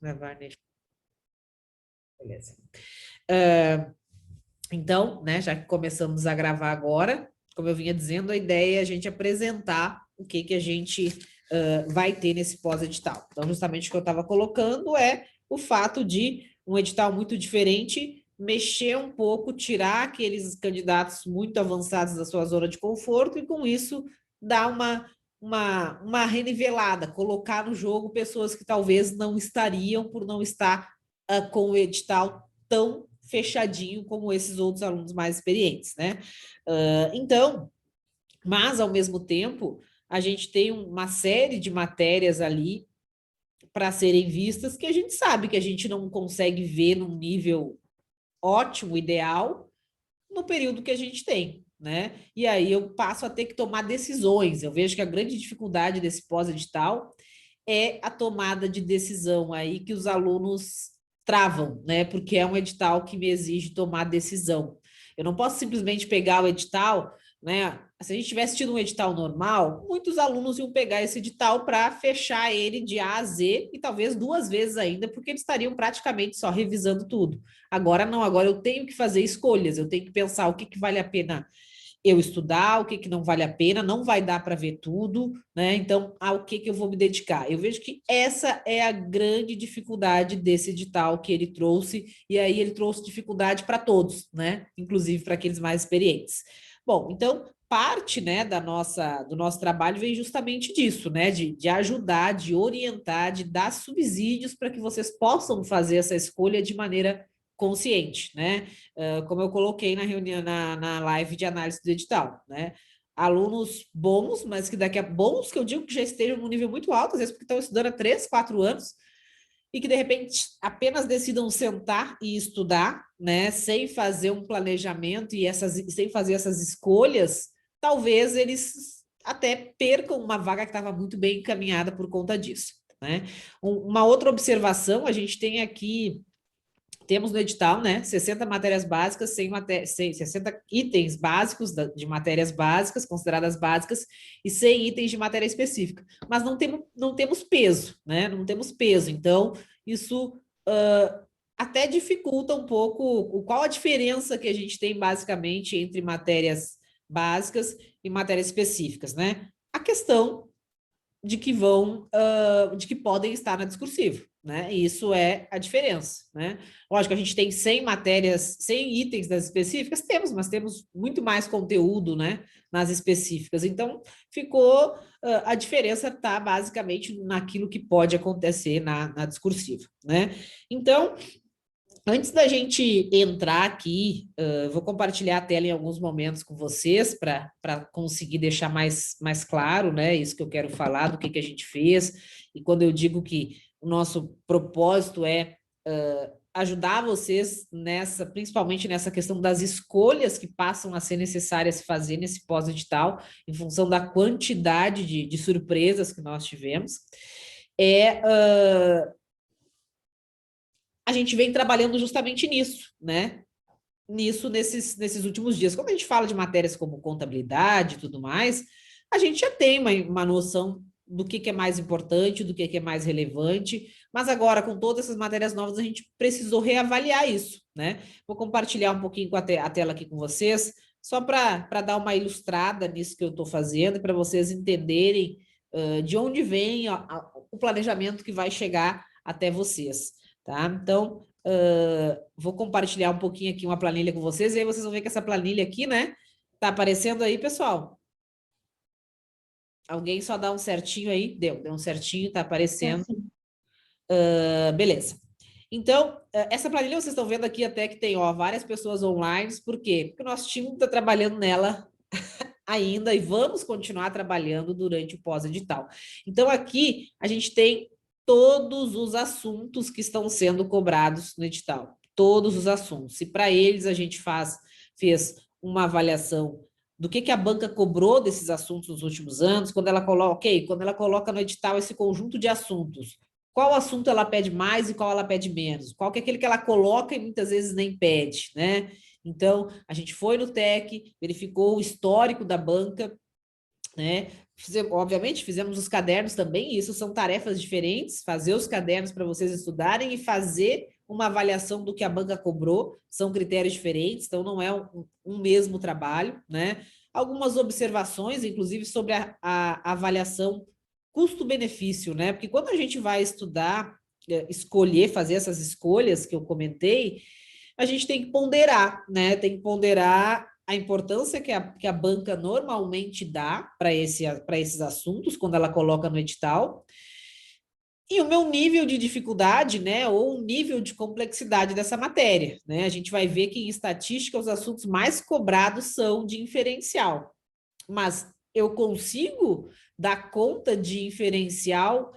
Gravar neste. Beleza. Ah, então, né, já que começamos a gravar agora, como eu vinha dizendo, a ideia é a gente apresentar o que a gente vai ter nesse pós-edital. Então, justamente o que eu estava colocando é o fato de um edital muito diferente, mexer um pouco, tirar aqueles candidatos muito avançados da sua zona de conforto e, com isso, dar uma renivelada, colocar no jogo pessoas que talvez não estariam por não estar com o edital tão fechadinho como esses outros alunos mais experientes, né? Então, mas ao mesmo tempo, a gente tem uma série de matérias ali para serem vistas que a gente sabe que a gente não consegue ver num nível ótimo, ideal, no período que a gente tem, né? E aí eu passo a ter que tomar decisões. Eu vejo que a grande dificuldade desse pós-edital é a tomada de decisão aí que os alunos travam, né? Porque é um edital que me exige tomar decisão. Eu não posso simplesmente pegar o edital, né? Se a gente tivesse tido um edital normal, muitos alunos iam pegar esse edital para fechar ele de A a Z e talvez duas vezes ainda, porque eles estariam praticamente só revisando tudo. Agora não, agora eu tenho que fazer escolhas, eu tenho que pensar o que vale a pena eu estudar, o que não vale a pena, não vai dar para ver tudo, né? Então, ao que eu vou me dedicar? Eu vejo que essa é a grande dificuldade desse edital que ele trouxe, e aí ele trouxe dificuldade para todos, né? Inclusive para aqueles mais experientes. Bom, então, parte, né, do nosso trabalho vem justamente disso, né? De ajudar, de orientar, de dar subsídios para que vocês possam fazer essa escolha de maneira consciente, né? Como eu coloquei na reunião, na live de análise do edital, né? Alunos bons, mas que daqui a bons, que eu digo que já estejam num nível muito alto, às vezes porque estão estudando há 3, 4 anos, e que de repente apenas decidam sentar e estudar, né? Sem fazer um planejamento e sem fazer essas escolhas, talvez eles até percam uma vaga que estava muito bem encaminhada por conta disso, né? Uma outra observação, a gente tem aqui temos no edital, né, 60 matérias básicas, 60 itens básicos de matérias básicas, consideradas básicas, e 100 itens de matéria específica. Mas não temos peso, né? Não temos peso. Então, isso até dificulta um pouco qual a diferença que a gente tem, basicamente, entre matérias básicas e matérias específicas, né? A questão de que podem estar na discursiva, né? E isso é a diferença, né? Lógico, a gente tem 100 matérias, 100 itens das específicas, temos, mas temos muito mais conteúdo, né, nas específicas. Então, ficou, a diferença está basicamente naquilo que pode acontecer na discursiva, né? Então, antes da gente entrar aqui, vou compartilhar a tela em alguns momentos com vocês para conseguir deixar mais claro, né, isso que eu quero falar, do que a gente fez. E quando eu digo que o nosso propósito é ajudar vocês principalmente nessa questão das escolhas que passam a ser necessárias fazer nesse pós-edital, em função da quantidade de surpresas que nós tivemos, a gente vem trabalhando justamente nisso, né? Nesses últimos dias. Quando a gente fala de matérias como contabilidade e tudo mais, a gente já tem uma noção do que é mais importante, do que é mais relevante, mas agora, com todas essas matérias novas, a gente precisou reavaliar isso, né? Vou compartilhar um pouquinho com a tela aqui com vocês, só para dar uma ilustrada nisso que eu estou fazendo, para vocês entenderem de onde vem o planejamento que vai chegar até vocês, tá? Então, vou compartilhar um pouquinho aqui uma planilha com vocês, e aí vocês vão ver que essa planilha aqui, né? Tá aparecendo aí, pessoal? Alguém só dá um certinho aí? Deu um certinho, tá aparecendo. Beleza. Então, essa planilha vocês estão vendo aqui até que tem, ó, várias pessoas online, por quê? Porque o nosso time está trabalhando nela ainda e vamos continuar trabalhando durante o pós-edital. Então, aqui a gente tem todos os assuntos que estão sendo cobrados no edital, todos os assuntos. E para eles a gente fez uma avaliação do que a banca cobrou desses assuntos nos últimos anos, quando ela coloca no edital esse conjunto de assuntos. Qual assunto ela pede mais e qual ela pede menos? Qual que é aquele que ela coloca e muitas vezes nem pede, né? Então, a gente foi no TEC, verificou o histórico da banca, né? Obviamente, fizemos os cadernos também, e isso são tarefas diferentes, fazer os cadernos para vocês estudarem e fazer uma avaliação do que a banca cobrou, são critérios diferentes, então não é um mesmo trabalho, né? Algumas observações, inclusive, sobre a avaliação custo-benefício, né? Porque quando a gente vai estudar, escolher, fazer essas escolhas que eu comentei, a gente tem que ponderar, né? Tem que ponderar a importância que a banca normalmente dá para esses assuntos, quando ela coloca no edital, e o meu nível de dificuldade, né, ou o nível de complexidade dessa matéria, né? A gente vai ver que em estatística os assuntos mais cobrados são de inferencial, mas eu consigo dar conta de inferencial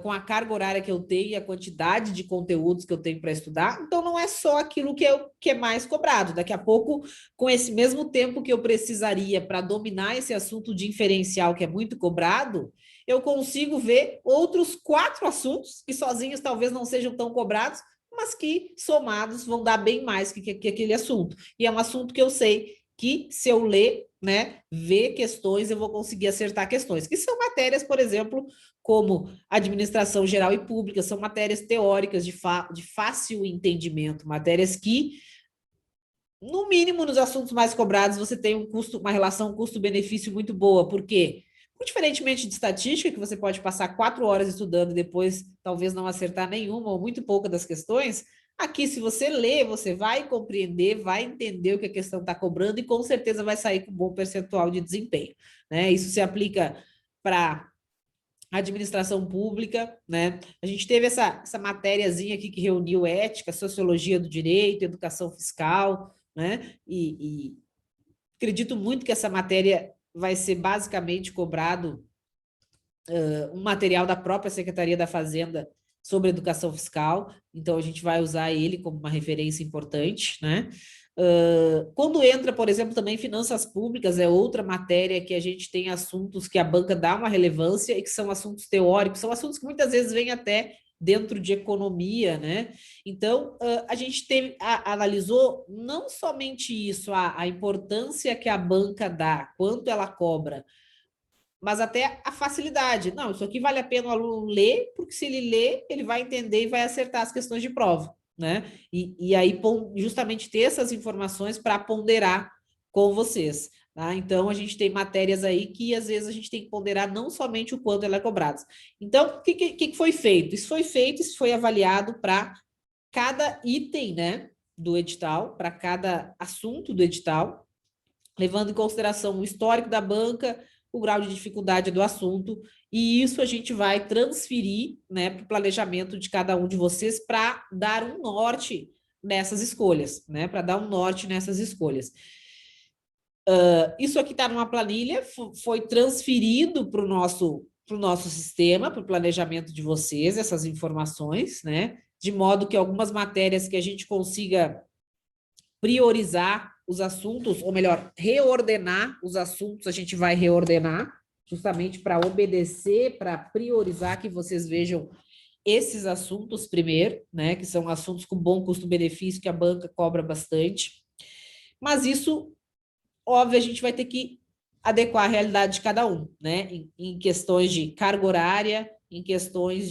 com a carga horária que eu tenho e a quantidade de conteúdos que eu tenho para estudar, então não é só aquilo que é mais cobrado. Daqui a pouco, com esse mesmo tempo que eu precisaria para dominar esse assunto de inferencial que é muito cobrado, eu consigo ver outros 4 assuntos que sozinhos talvez não sejam tão cobrados, mas que somados vão dar bem mais que aquele assunto. E é um assunto que eu sei que se eu ler, né, ver questões, eu vou conseguir acertar questões, que são matérias, por exemplo, como administração geral e pública, são matérias teóricas de fácil entendimento, matérias que, no mínimo, nos assuntos mais cobrados, você tem uma relação custo-benefício muito boa, porque, diferentemente de estatística, que você pode passar 4 horas estudando e depois talvez não acertar nenhuma ou muito pouca das questões, aqui, se você ler, você vai compreender, vai entender o que a questão está cobrando e com certeza vai sair com um bom percentual de desempenho, né? Isso se aplica para administração pública, né? A gente teve essa matériazinha aqui que reuniu ética, sociologia do direito, educação fiscal, né? E acredito muito que essa matéria vai ser basicamente cobrado um material da própria Secretaria da Fazenda sobre educação fiscal, então a gente vai usar ele como uma referência importante, né? Quando entra, por exemplo, também finanças públicas, é outra matéria que a gente tem assuntos que a banca dá uma relevância e que são assuntos teóricos, são assuntos que muitas vezes vêm até dentro de economia, né? Então, a gente analisou não somente isso, a importância que a banca dá, quanto ela cobra, mas até a facilidade. Não, isso aqui vale a pena o aluno ler, porque se ele ler, ele vai entender e vai acertar as questões de prova, né? E aí, justamente ter essas informações para ponderar com vocês. Tá? Então, a gente tem matérias aí que, às vezes, a gente tem que ponderar não somente o quanto ela é cobrada. Então, o que foi feito? Isso foi avaliado para cada item, né, do edital, para cada assunto do edital, levando em consideração o histórico da banca, o grau de dificuldade do assunto, e isso a gente vai transferir, né, para o planejamento de cada um de vocês para dar um norte nessas escolhas, né, para dar um norte nessas escolhas. Isso aqui está numa planilha, foi transferido para o nosso sistema, para o planejamento de vocês, essas informações, né, de modo que algumas matérias que a gente consiga priorizar os assuntos, ou melhor, reordenar os assuntos, a gente vai reordenar, justamente para obedecer, para priorizar que vocês vejam esses assuntos primeiro, né, que são assuntos com bom custo-benefício, que a banca cobra bastante. Mas isso, óbvio, a gente vai ter que adequar a realidade de cada um, né, em questões de carga horária, em questões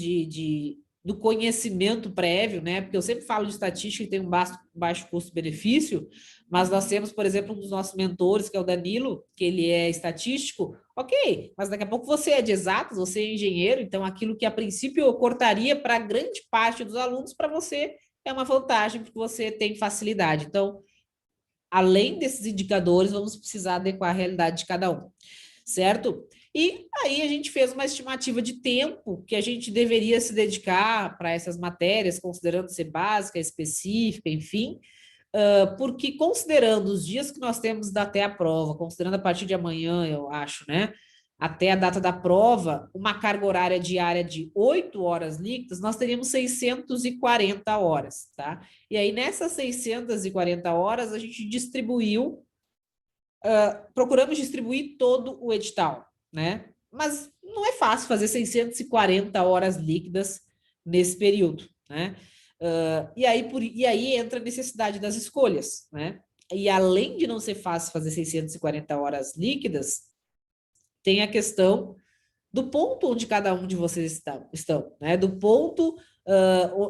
do conhecimento prévio, né? Porque eu sempre falo de estatística que tem um baixo custo-benefício, mas nós temos, por exemplo, um dos nossos mentores, que é o Danilo, que ele é estatístico, ok, mas daqui a pouco você é de exatas, você é engenheiro, então aquilo que a princípio eu cortaria para grande parte dos alunos, para você é uma vantagem, porque você tem facilidade. Então, além desses indicadores, vamos precisar adequar a realidade de cada um, certo? E aí a gente fez uma estimativa de tempo que a gente deveria se dedicar para essas matérias, considerando ser básica, específica, enfim, porque considerando os dias que nós temos até a prova, considerando a partir de amanhã, eu acho, né? Até a data da prova, uma carga horária diária de 8 horas líquidas, nós teríamos 640 horas, tá? E aí, nessas 640 horas, a gente distribuiu, procuramos distribuir todo o edital, né? Mas não é fácil fazer 640 horas líquidas nesse período, né? E aí entra a necessidade das escolhas, né? E além de não ser fácil fazer 640 horas líquidas, tem a questão do ponto onde cada um de vocês estão, né? Do ponto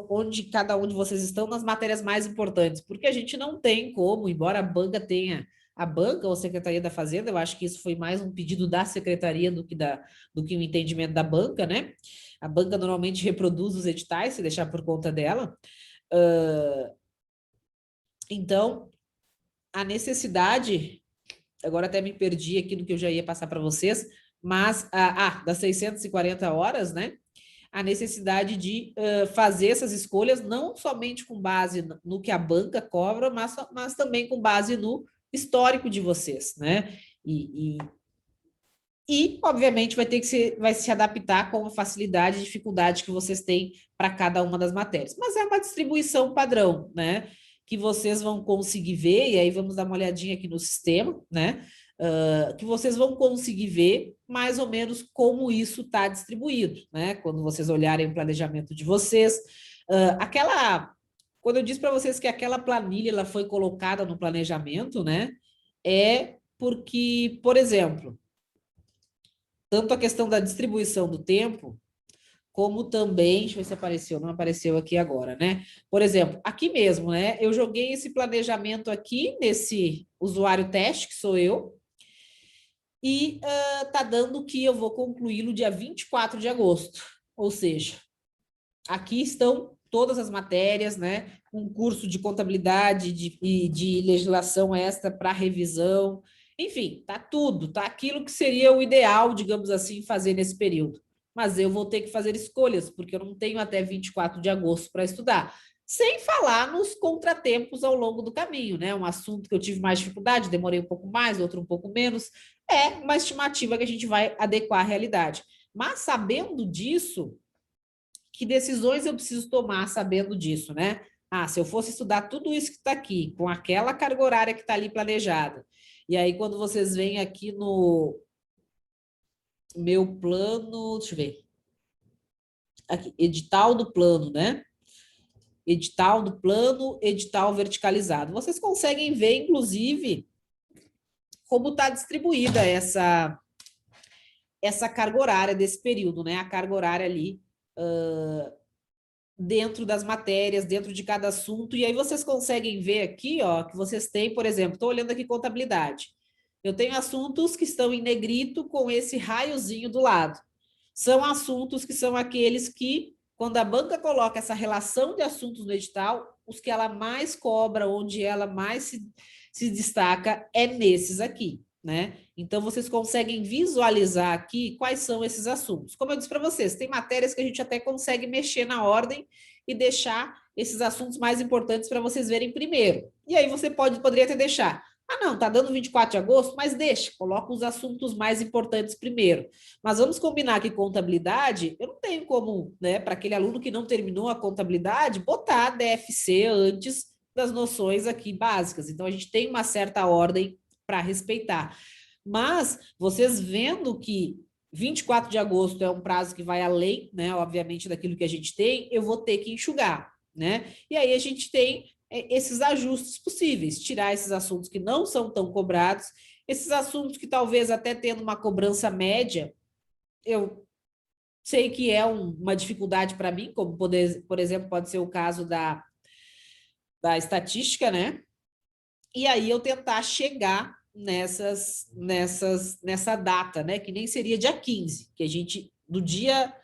onde cada um de vocês estão nas matérias mais importantes, porque a gente não tem como, embora a banca tenha, a banca ou a Secretaria da Fazenda, eu acho que isso foi mais um pedido da Secretaria do que um entendimento da banca, né? A banca normalmente reproduz os editais, se deixar por conta dela. Então, a necessidade, agora até me perdi aqui no que eu já ia passar para vocês, mas, das 640 horas, né? A necessidade de fazer essas escolhas não somente com base no que a banca cobra, mas também com base no histórico de vocês, né? E obviamente, vai se adaptar com a facilidade e dificuldade que vocês têm para cada uma das matérias. Mas é uma distribuição padrão, né? Que vocês vão conseguir ver, e aí vamos dar uma olhadinha aqui no sistema, né? Que vocês vão conseguir ver mais ou menos como isso está distribuído, né? Quando vocês olharem o planejamento de vocês. Quando eu disse para vocês que aquela planilha ela foi colocada no planejamento, né? É porque, por exemplo, tanto a questão da distribuição do tempo, como também, deixa eu ver se apareceu, não apareceu aqui agora, né? Por exemplo, aqui mesmo, né? Eu joguei esse planejamento aqui nesse usuário teste, que sou eu, e tá dando que eu vou concluir no dia 24 de agosto. Ou seja, aqui estão todas as matérias, né? Um curso de contabilidade e de legislação extra para revisão. Enfim, tá tudo, tá aquilo que seria o ideal, digamos assim, fazer nesse período. Mas eu vou ter que fazer escolhas, porque eu não tenho até 24 de agosto para estudar. Sem falar nos contratempos ao longo do caminho, né? Um assunto que eu tive mais dificuldade, demorei um pouco mais, outro um pouco menos. É uma estimativa que a gente vai adequar à realidade. Mas sabendo disso, que decisões eu preciso tomar sabendo disso, né? Se eu fosse estudar tudo isso que está aqui, com aquela carga horária que está ali planejada, e aí quando vocês vêm aqui no meu plano, deixa eu ver, aqui, edital do plano, né? Edital do plano, edital verticalizado. Vocês conseguem ver, inclusive, como está distribuída essa carga horária desse período, né? A carga horária ali dentro das matérias, dentro de cada assunto, e aí vocês conseguem ver aqui, ó, que vocês têm, por exemplo, estou olhando aqui contabilidade. Eu tenho assuntos que estão em negrito com esse raiozinho do lado. São assuntos que são aqueles que, quando a banca coloca essa relação de assuntos no edital, os que ela mais cobra, onde ela mais se destaca, é nesses aqui, né? Então, vocês conseguem visualizar aqui quais são esses assuntos. Como eu disse para vocês, tem matérias que a gente até consegue mexer na ordem e deixar esses assuntos mais importantes para vocês verem primeiro. E aí você poderia até deixar. Não, tá dando 24 de agosto, mas deixa, coloca os assuntos mais importantes primeiro. Mas vamos combinar que contabilidade, eu não tenho como, né, para aquele aluno que não terminou a contabilidade, botar DFC antes das noções aqui básicas. Então, a gente tem uma certa ordem para respeitar. Mas vocês vendo que 24 de agosto é um prazo que vai além, né, obviamente, daquilo que a gente tem, eu vou ter que enxugar, né? E aí a gente tem esses ajustes possíveis, tirar esses assuntos que não são tão cobrados, esses assuntos que talvez até tendo uma cobrança média, eu sei que é uma dificuldade para mim, como por exemplo, pode ser o caso da estatística, né? E aí eu tentar chegar nessa data, né? Que nem seria dia 15, que a gente, do dia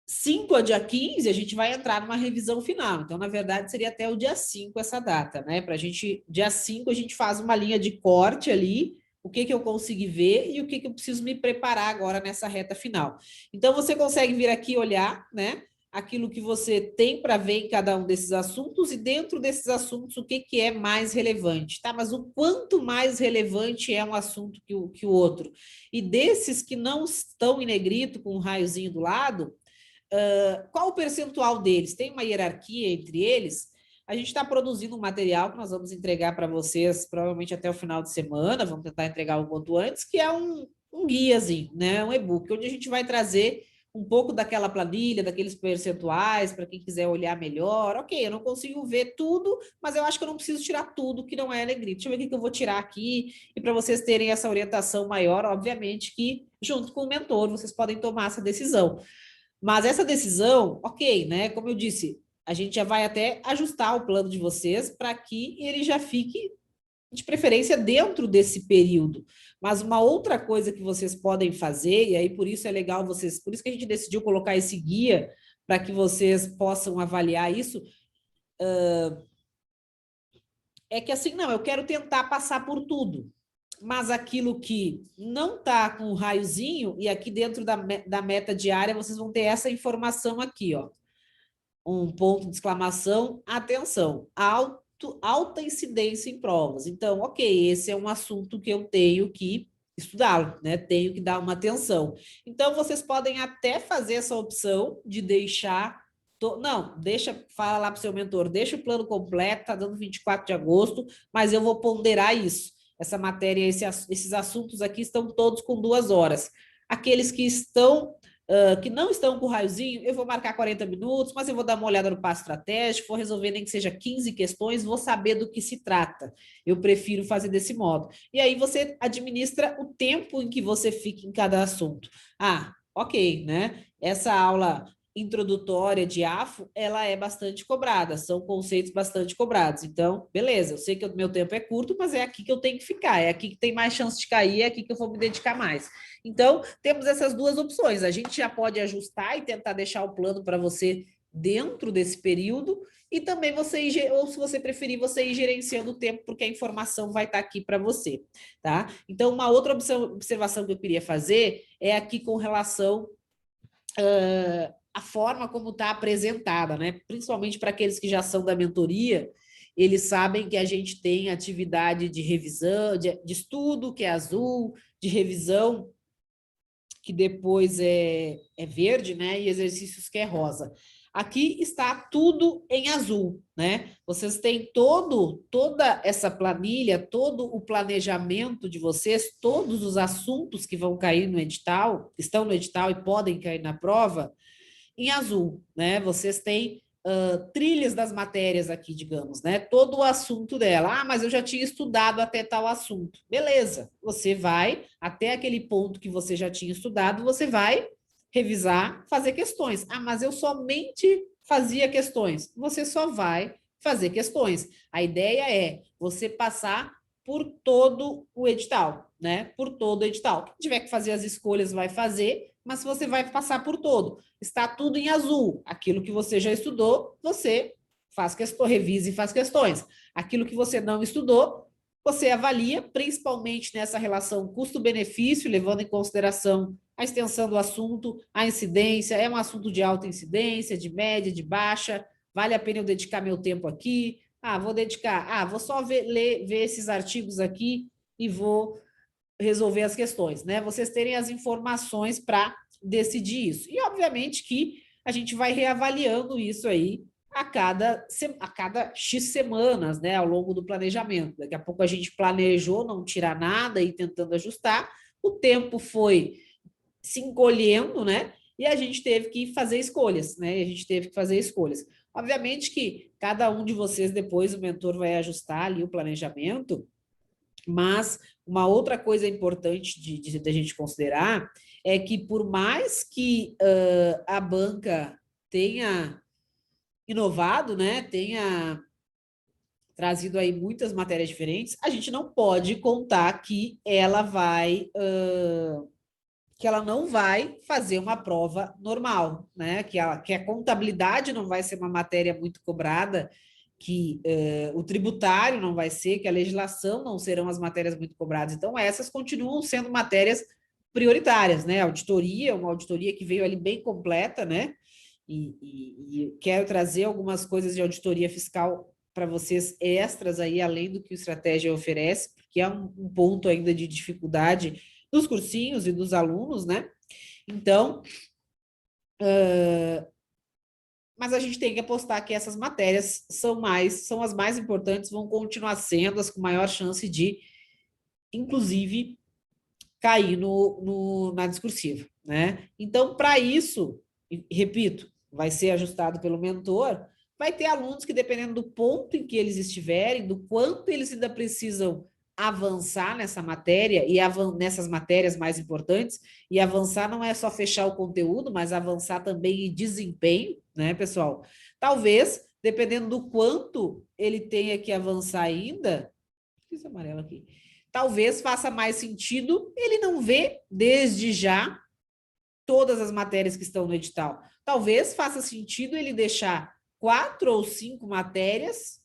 5 a dia 15, a gente vai entrar numa revisão final. Então, na verdade, seria até o dia 5 essa data, né? Para a gente, dia 5, a gente faz uma linha de corte ali, o que eu consegui ver e o que eu preciso me preparar agora nessa reta final. Então, você consegue vir aqui olhar, né? Aquilo que você tem para ver em cada um desses assuntos e dentro desses assuntos o que é mais relevante, tá? Mas o quanto mais relevante é um assunto que o outro. E desses que não estão em negrito com um raiozinho do lado, qual o percentual deles? Tem uma hierarquia entre eles? A gente está produzindo um material que nós vamos entregar para vocês provavelmente até o final de semana, vamos tentar entregar o quanto antes, que é um guiazinho, né? Um e-book, onde a gente vai trazer um pouco daquela planilha, daqueles percentuais, para quem quiser olhar melhor. Ok, eu não consigo ver tudo, mas eu acho que eu não preciso tirar tudo que não é Negrito. Deixa eu ver o que eu vou tirar aqui, e para vocês terem essa orientação maior, obviamente que junto com o mentor vocês podem tomar essa decisão. Mas essa decisão, ok, né? Como eu disse, a gente já vai até ajustar o plano de vocês para que ele já fique de preferência dentro desse período. Mas uma outra coisa que vocês podem fazer, e aí por isso é legal vocês, por isso que a gente decidiu colocar esse guia, para que vocês possam avaliar isso, é que assim, não, eu quero tentar passar por tudo, mas aquilo que não está com o raiozinho, e aqui dentro da meta diária, vocês vão ter essa informação aqui, ó. Um ponto de exclamação, atenção, alta incidência em provas. Então, ok, esse é um assunto que eu tenho que estudá-lo, né? Tenho que dar uma atenção. Então, vocês podem até fazer essa opção de deixar. Não, deixa, fala lá para o seu mentor, deixa o plano completo, está dando 24 de agosto, mas eu vou ponderar isso. Essa matéria, esses assuntos aqui estão todos com 2 horas. Aqueles que estão que não estão com o raiozinho, eu vou marcar 40 minutos, mas eu vou dar uma olhada no passo estratégico, vou resolver nem que seja 15 questões, vou saber do que se trata. Eu prefiro fazer desse modo. E aí você administra o tempo em que você fica em cada assunto. Ah, ok, né? Essa aula introdutória de AFO, ela é bastante cobrada, são conceitos bastante cobrados. Então, beleza, eu sei que o meu tempo é curto, mas é aqui que eu tenho que ficar, é aqui que tem mais chance de cair, é aqui que eu vou me dedicar mais. Então, temos essas duas opções. A gente já pode ajustar e tentar deixar o plano para você dentro desse período, e também você ir, ou se você preferir, você ir gerenciando o tempo, porque a informação vai estar aqui para você, tá? Então, uma outra observação que eu queria fazer é aqui com relação à forma como está apresentada, né? Principalmente para aqueles que já são da mentoria, eles sabem que a gente tem atividade de revisão, de estudo, que é azul, de revisão, que depois é verde, né? E exercícios que é rosa. Aqui está tudo em azul, né? Vocês têm toda essa planilha, todo o planejamento de vocês, todos os assuntos que vão cair no edital, estão no edital e podem cair na prova, em azul, né? Vocês têm trilhas das matérias aqui, digamos, né? Todo o assunto dela. Ah, mas eu já tinha estudado até tal assunto. Beleza, você vai até aquele ponto que você já tinha estudado, você vai revisar, fazer questões. Ah, mas eu somente fazia questões. Você só vai fazer questões. A ideia é você passar por todo o edital, né? Por todo o edital. Quem tiver que fazer as escolhas vai fazer, mas você vai passar por todo. Está tudo em azul. Aquilo que você já estudou, você faz questões, revisa e faz questões. Aquilo que você não estudou, você avalia, principalmente nessa relação custo-benefício, levando em consideração a extensão do assunto, a incidência, é um assunto de alta incidência, de média, de baixa, vale a pena eu dedicar meu tempo aqui? Ah, vou dedicar, vou só ver esses artigos aqui e vou resolver as questões, né? Vocês terem as informações para decidir isso. E, obviamente, que a gente vai reavaliando isso aí a cada X semanas, né, ao longo do planejamento. Daqui a pouco a gente planejou não tirar nada e tentando ajustar, o tempo foi se encolhendo, né? E a gente teve que fazer escolhas, né? A gente teve que fazer escolhas. Obviamente que cada um de vocês, depois, o mentor vai ajustar ali o planejamento, mas uma outra coisa importante de a gente considerar é que, por mais que a banca tenha inovado, né, tenha trazido aí muitas matérias diferentes, a gente não pode contar que ela não vai fazer uma prova normal, né? Que a contabilidade não vai ser uma matéria muito cobrada, que o tributário não vai ser, que a legislação não serão as matérias muito cobradas. Então, essas continuam sendo matérias prioritárias, né? Auditoria, uma auditoria que veio ali bem completa, né? E quero trazer algumas coisas de auditoria fiscal para vocês extras aí, além do que o Estratégia oferece, porque é um ponto ainda de dificuldade dos cursinhos e dos alunos, né? Então, mas a gente tem que apostar que essas matérias são as mais importantes, vão continuar sendo as com maior chance de, inclusive, cair na discursiva, né? Então, para isso, repito, vai ser ajustado pelo mentor, vai ter alunos que, dependendo do ponto em que eles estiverem, do quanto eles ainda precisam avançar nessa matéria e nessas matérias mais importantes, e avançar não é só fechar o conteúdo, mas avançar também em desempenho, né, pessoal? Talvez, dependendo do quanto ele tenha que avançar ainda, isso amarelo aqui, talvez faça mais sentido ele não ver desde já todas as matérias que estão no edital. Talvez faça sentido ele deixar 4 ou 5 matérias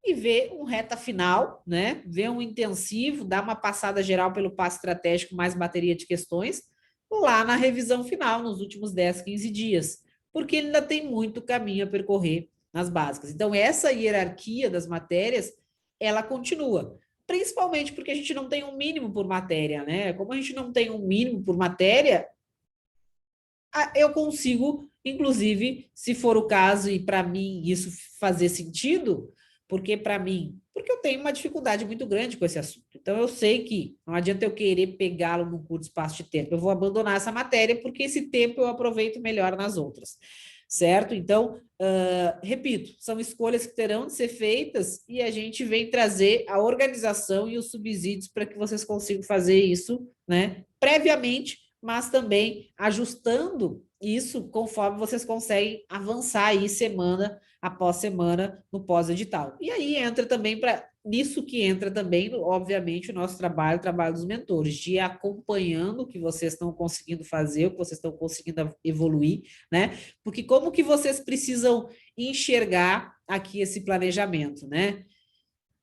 e ver um reta final, né? Ver um intensivo, dar uma passada geral pelo passo estratégico mais bateria de questões lá na revisão final, nos últimos 10, 15 dias, porque ele ainda tem muito caminho a percorrer nas básicas. Então, essa hierarquia das matérias, ela continua, principalmente porque a gente não tem um mínimo por matéria, né? Como a gente não tem um mínimo por matéria, eu consigo, inclusive, se for o caso, e para mim isso fazer sentido, porque eu tenho uma dificuldade muito grande com esse assunto. Então, eu sei que não adianta eu querer pegá-lo num curto espaço de tempo. Eu vou abandonar essa matéria, porque esse tempo eu aproveito melhor nas outras. Certo? Então, repito, são escolhas que terão de ser feitas e a gente vem trazer a organização e os subsídios para que vocês consigam fazer isso, né, previamente, mas também ajustando isso conforme vocês conseguem avançar aí semana após semana no pós-edital. E aí entra também nisso que entra também, obviamente, o nosso trabalho, o trabalho dos mentores, de ir acompanhando o que vocês estão conseguindo fazer, o que vocês estão conseguindo evoluir, né? Porque como que vocês precisam enxergar aqui esse planejamento, né?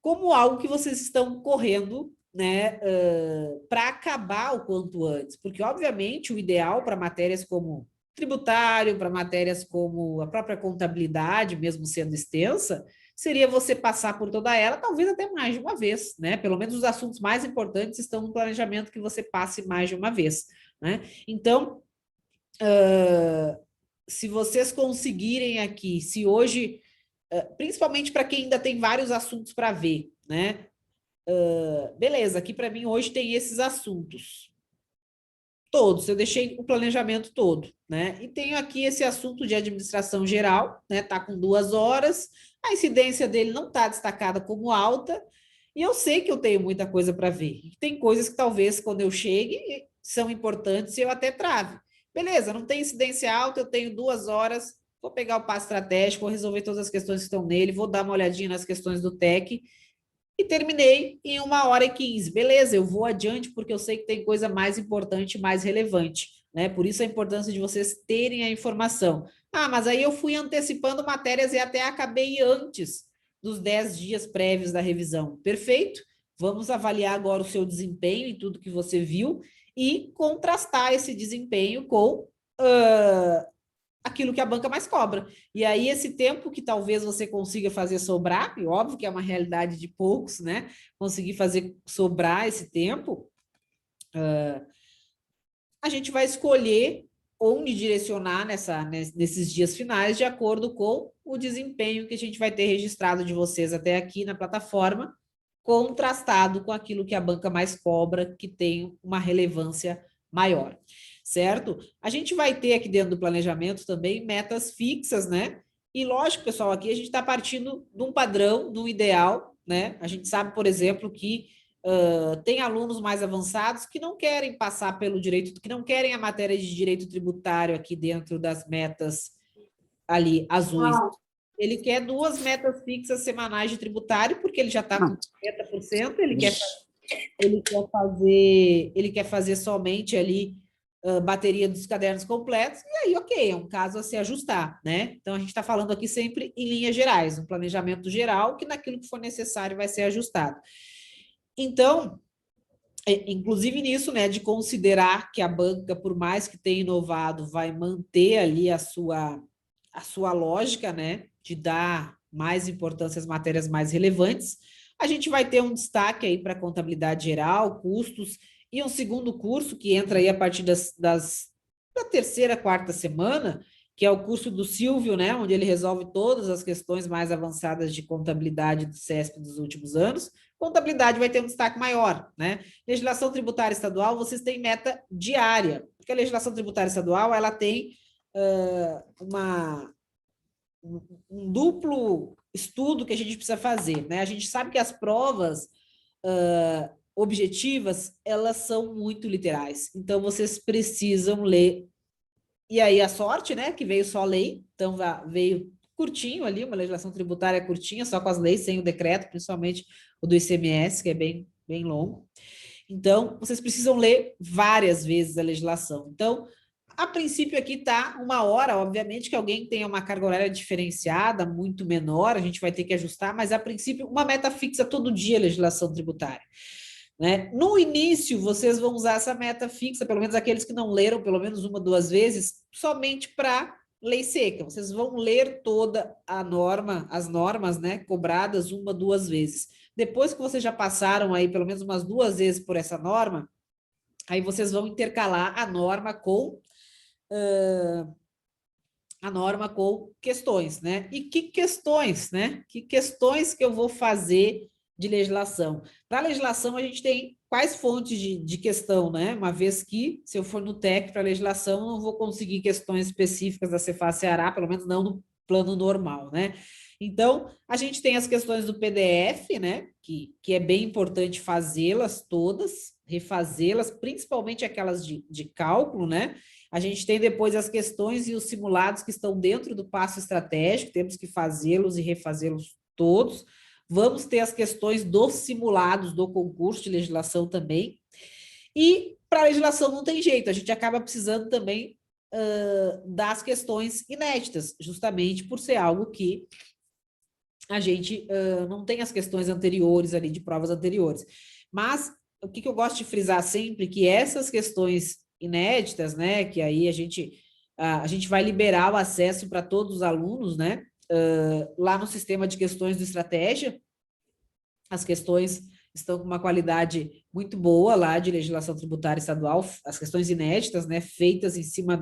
Como algo que vocês estão correndo, né, para acabar o quanto antes, porque obviamente o ideal para matérias como tributário, para matérias como a própria contabilidade, mesmo sendo extensa, seria você passar por toda ela, talvez até mais de uma vez, né? Pelo menos os assuntos mais importantes estão no planejamento que você passe mais de uma vez, né? Então, se vocês conseguirem aqui, se hoje, principalmente para quem ainda tem vários assuntos para ver, né? Beleza, aqui para mim hoje tem esses assuntos todos, eu deixei o planejamento todo, né? E tenho aqui esse assunto de administração geral, né? Tá com 2 horas, a incidência dele não está destacada como alta, e eu sei que eu tenho muita coisa para ver. Tem coisas que talvez quando eu chegue são importantes e eu até trave. Beleza, não tem incidência alta, eu tenho 2 horas, vou pegar o passo estratégico, vou resolver todas as questões que estão nele, vou dar uma olhadinha nas questões do TEC e terminei em 1h15. Beleza, eu vou adiante porque eu sei que tem coisa mais importante, mais relevante, né? Por isso a importância de vocês terem a informação. Ah, mas aí eu fui antecipando matérias e até acabei antes dos 10 dias prévios da revisão. Perfeito? Vamos avaliar agora o seu desempenho e tudo que você viu e contrastar esse desempenho com aquilo que a banca mais cobra. E aí, esse tempo que talvez você consiga fazer sobrar, e óbvio que é uma realidade de poucos, né? Conseguir fazer sobrar esse tempo, a gente vai escolher onde direcionar nesses dias finais, de acordo com o desempenho que a gente vai ter registrado de vocês até aqui na plataforma, contrastado com aquilo que a banca mais cobra, que tem uma relevância maior, certo? A gente vai ter aqui dentro do planejamento também metas fixas, né? E lógico, pessoal, aqui a gente está partindo de um padrão, de um ideal, né? A gente sabe, por exemplo, que tem alunos mais avançados que não querem passar pelo direito, que não querem a matéria de direito tributário aqui dentro das metas ali azuis. Ele quer 2 metas fixas semanais de tributário, porque ele já está com 50%, ele quer fazer somente ali bateria dos cadernos completos, e aí, ok, é um caso a se ajustar, né? Então, a gente está falando aqui sempre em linhas gerais, um planejamento geral, que naquilo que for necessário vai ser ajustado. Então, inclusive nisso, né, de considerar que a banca, por mais que tenha inovado, vai manter ali a sua lógica, né, de dar mais importância às matérias mais relevantes, a gente vai ter um destaque aí para contabilidade geral, custos, e um segundo curso que entra aí a partir da terceira, quarta semana, que é o curso do Silvio, né, onde ele resolve todas as questões mais avançadas de contabilidade do CESP dos últimos anos. Contabilidade vai ter um destaque maior, né? Legislação tributária estadual, vocês têm meta diária. Porque a legislação tributária estadual, ela tem um duplo estudo que a gente precisa fazer, né? A gente sabe que as provas objetivas, elas são muito literais. Então, vocês precisam ler. E aí, a sorte, né? Que veio só lei. Então, veio curtinho ali, uma legislação tributária curtinha, só com as leis, sem o decreto, principalmente o do ICMS, que é bem, bem longo. Então, vocês precisam ler várias vezes a legislação. Então, a princípio aqui está 1 hora, obviamente que alguém tenha uma carga horária diferenciada, muito menor, a gente vai ter que ajustar, mas a princípio uma meta fixa todo dia a legislação tributária. Né? No início, vocês vão usar essa meta fixa, pelo menos aqueles que não leram pelo menos 1, 2 vezes, somente para lei seca. Vocês vão ler toda a norma, as normas, né, cobradas 1, 2 vezes. Depois que vocês já passaram aí pelo menos umas 2 vezes por essa norma, aí vocês vão intercalar a norma com questões, né? E que questões, né? Que questões que eu vou fazer de legislação? Para a legislação, a gente tem quais fontes de questão, né? Uma vez que, se eu for no TEC para legislação, não vou conseguir questões específicas da Cefaz-Ceará, pelo menos não no plano normal, né? Então, a gente tem as questões do PDF, né? Que é bem importante fazê-las todas, refazê-las, principalmente aquelas de cálculo, né? A gente tem depois as questões e os simulados que estão dentro do passo estratégico, temos que fazê-los e refazê-los todos. Vamos ter as questões dos simulados do concurso de legislação também. E para a legislação não tem jeito, a gente acaba precisando também das questões inéditas, justamente por ser algo que a gente não tem as questões anteriores ali, de provas anteriores. Mas o que eu gosto de frisar sempre, que essas questões inéditas, né, que aí a gente vai liberar o acesso para todos os alunos, né, lá no sistema de questões do Estratégia, as questões estão com uma qualidade muito boa lá de legislação tributária estadual, as questões inéditas, né, feitas em cima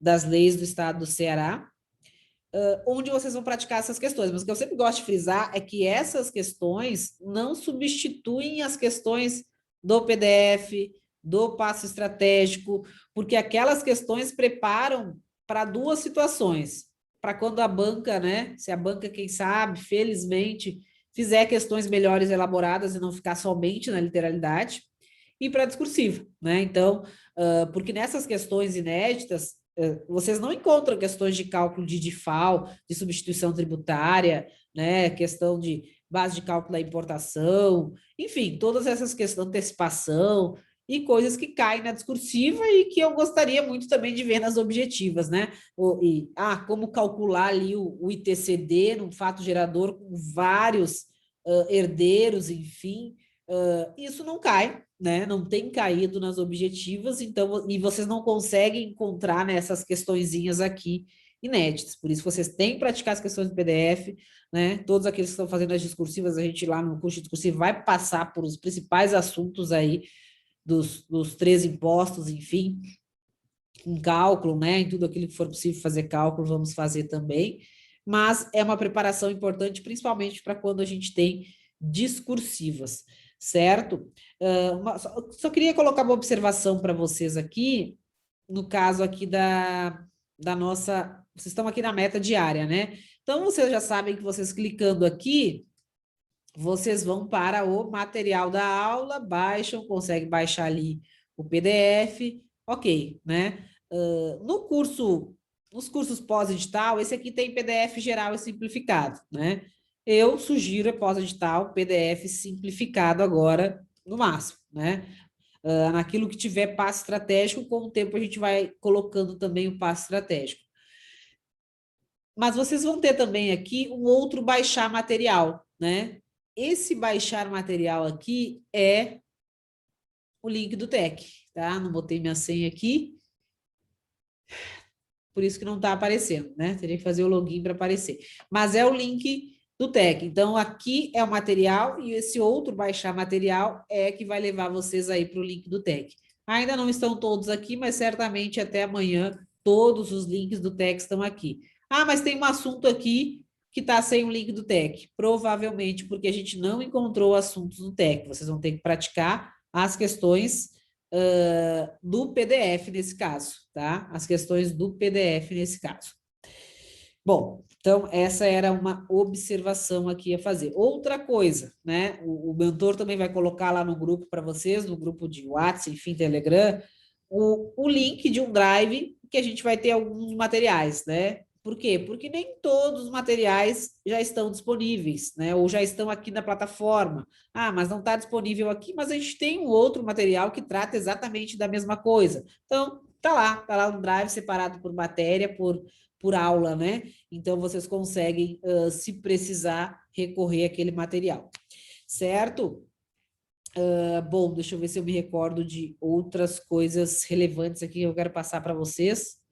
das leis do estado do Ceará, onde vocês vão praticar essas questões. Mas o que eu sempre gosto de frisar é que essas questões não substituem as questões do PDF, do passo estratégico, porque aquelas questões preparam para 2 situações. Para quando a banca, né? Se a banca, quem sabe, felizmente, fizer questões melhores elaboradas e não ficar somente na literalidade, e para discursiva, né? Então, porque nessas questões inéditas, vocês não encontram questões de cálculo de DIFAL, de substituição tributária, né? Questão de base de cálculo da importação, enfim, todas essas questões de antecipação e coisas que caem na discursiva e que eu gostaria muito também de ver nas objetivas, né? Como calcular ali o ITCD num fato gerador com vários herdeiros, enfim, isso não cai, né? Não tem caído nas objetivas, então, e vocês não conseguem encontrar nessas questõezinhas aqui inéditas. Por isso, vocês têm que praticar as questões do PDF, né? Todos aqueles que estão fazendo as discursivas, a gente lá no curso de discursivo vai passar por os principais assuntos aí dos 3 impostos, enfim, em cálculo, né? Em tudo aquilo que for possível fazer cálculo, vamos fazer também. Mas é uma preparação importante, principalmente para quando a gente tem discursivas, certo? Só queria colocar uma observação para vocês aqui, no caso aqui da nossa... Vocês estão aqui na meta diária, né? Então, vocês já sabem que vocês clicando aqui, vocês vão para o material da aula, baixam, conseguem baixar ali o PDF, ok, né? Nos cursos pós-edital, esse aqui tem PDF geral e simplificado, né? Eu sugiro pós-edital, PDF simplificado agora, no máximo, né? Naquilo que tiver passo estratégico, com o tempo a gente vai colocando também o passo estratégico. Mas vocês vão ter também aqui um outro baixar material, né? Esse baixar material aqui é o link do TEC, tá? Não botei minha senha aqui, por isso que não está aparecendo, né? Teria que fazer o login para aparecer. Mas é o link do TEC. Então, aqui é o material e esse outro baixar material é que vai levar vocês aí para o link do TEC. Ainda não estão todos aqui, mas certamente até amanhã todos os links do TEC estão aqui. Ah, mas tem um assunto aqui que está sem o link do TEC. Provavelmente porque a gente não encontrou assuntos no TEC. Vocês vão ter que praticar as questões do PDF nesse caso, tá? As questões do PDF nesse caso. Bom, então essa era uma observação aqui a fazer. Outra coisa, né? O mentor também vai colocar lá no grupo para vocês, no grupo de WhatsApp, enfim, Telegram, o link de um drive que a gente vai ter alguns materiais, né? Por quê? Porque nem todos os materiais já estão disponíveis, né? Ou já estão aqui na plataforma. Ah, mas não está disponível aqui, mas a gente tem um outro material que trata exatamente da mesma coisa. Então, tá lá um drive separado por matéria, por aula, né? Então, vocês conseguem, se precisar, recorrer àquele material, certo? Bom, deixa eu ver se eu me recordo de outras coisas relevantes aqui que eu quero passar para vocês.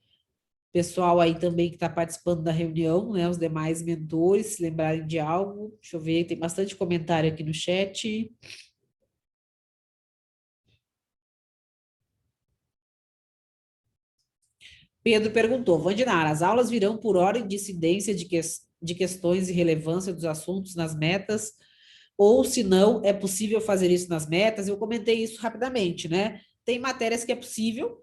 Pessoal aí também que está participando da reunião, né? Os demais mentores, se lembrarem de algo. Deixa eu ver, tem bastante comentário aqui no chat. Pedro perguntou, Vandinar, as aulas virão por ordem de incidência de questões e relevância dos assuntos nas metas, ou se não, é possível fazer isso nas metas? Eu comentei isso rapidamente, né? Tem matérias que é possível,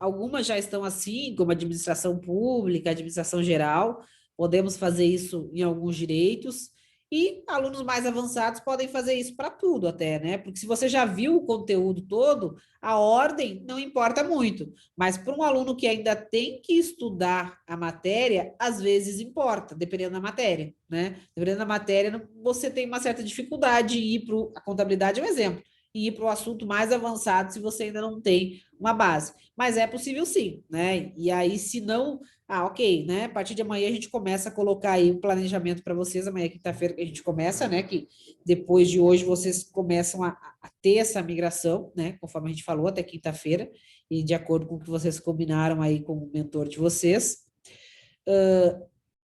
algumas já estão assim, como administração pública, administração geral, podemos fazer isso em alguns direitos, e alunos mais avançados podem fazer isso para tudo até, né? Porque se você já viu o conteúdo todo, a ordem não importa muito, mas para um aluno que ainda tem que estudar a matéria, às vezes importa, dependendo da matéria, né? Dependendo da matéria, você tem uma certa dificuldade de ir para a contabilidade, é um exemplo, e ir para o assunto mais avançado se você ainda não tem uma base. Mas é possível sim, né? E aí, se não, ok, né? A partir de amanhã a gente começa a colocar aí o planejamento para vocês, amanhã, quinta-feira, que a gente começa, né? Que depois de hoje vocês começam a ter essa migração, né? Conforme a gente falou, até quinta-feira, e de acordo com o que vocês combinaram aí com o mentor de vocês.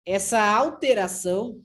Essa alteração,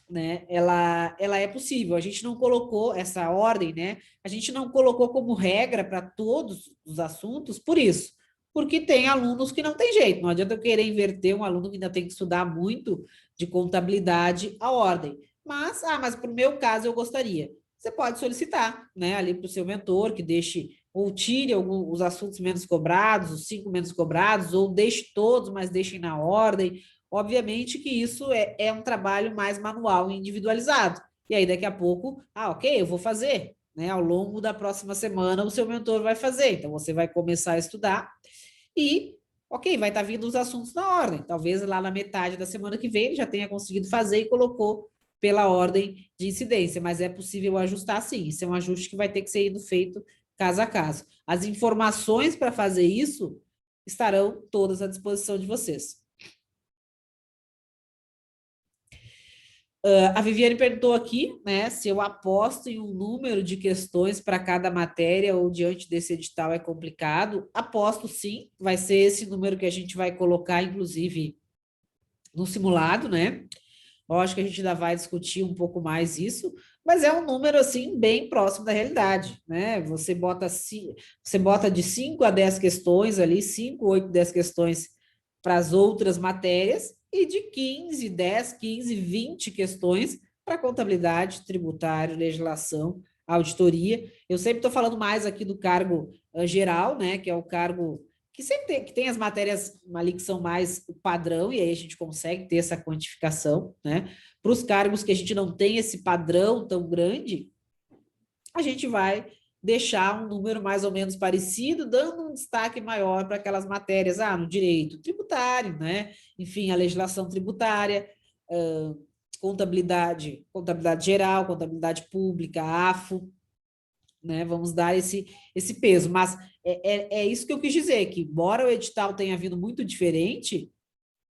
né, ela é possível. A gente não colocou essa ordem, né? A gente não colocou como regra para todos os assuntos, por isso. Porque tem alunos que não tem jeito, não adianta eu querer inverter um aluno que ainda tem que estudar muito de contabilidade a ordem. Mas para o meu caso eu gostaria. Você pode solicitar, né, ali para o seu mentor que deixe ou tire os assuntos menos cobrados, os 5 menos cobrados, ou deixe todos, mas deixem na ordem. Obviamente que isso é um trabalho mais manual e individualizado. E aí, daqui a pouco, ok, eu vou fazer. Né? Ao longo da próxima semana, o seu mentor vai fazer. Então, você vai começar a estudar e, ok, vai estar vindo os assuntos na ordem. Talvez lá na metade da semana que vem ele já tenha conseguido fazer e colocou pela ordem de incidência, mas é possível ajustar sim. Isso é um ajuste que vai ter que ser ido feito caso a caso. As informações para fazer isso estarão todas à disposição de vocês. A Viviane perguntou aqui, né, se eu aposto em um número de questões para cada matéria ou diante desse edital é complicado. Aposto sim, vai ser esse número que a gente vai colocar, inclusive, no simulado, né? Eu acho que a gente ainda vai discutir um pouco mais isso, mas é um número, assim, bem próximo da realidade, né? Você bota de 5 a 10 questões ali, 5, 8, 10 questões para as outras matérias, e de 15, 10, 15, 20 questões para contabilidade, tributário, legislação, auditoria. Eu sempre estou falando mais aqui do cargo geral, né? Que é o cargo que sempre tem as matérias ali que são mais o padrão, e aí a gente consegue ter essa quantificação, né? Para os cargos que a gente não tem esse padrão tão grande, a gente vai deixar um número mais ou menos parecido, dando um destaque maior para aquelas matérias, no direito tributário, né? Enfim, a legislação tributária, contabilidade geral, contabilidade pública, AFO, né? Vamos dar esse peso. Mas é isso que eu quis dizer, que embora o edital tenha vindo muito diferente,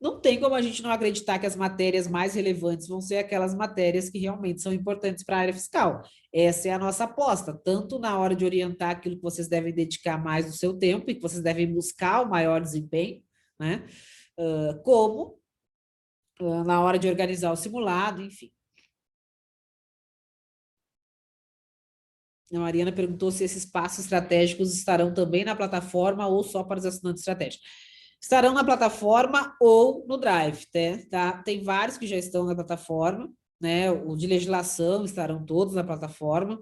não tem como a gente não acreditar que as matérias mais relevantes vão ser aquelas matérias que realmente são importantes para a área fiscal. Essa é a nossa aposta, tanto na hora de orientar aquilo que vocês devem dedicar mais do seu tempo e que vocês devem buscar o maior desempenho, né? Como na hora de organizar o simulado, enfim. A Mariana perguntou se esses passos estratégicos estarão também na plataforma ou só para os assinantes estratégicos. Estarão na plataforma ou no Drive, tá? Tem vários que já estão na plataforma, né? O de legislação estarão todos na plataforma.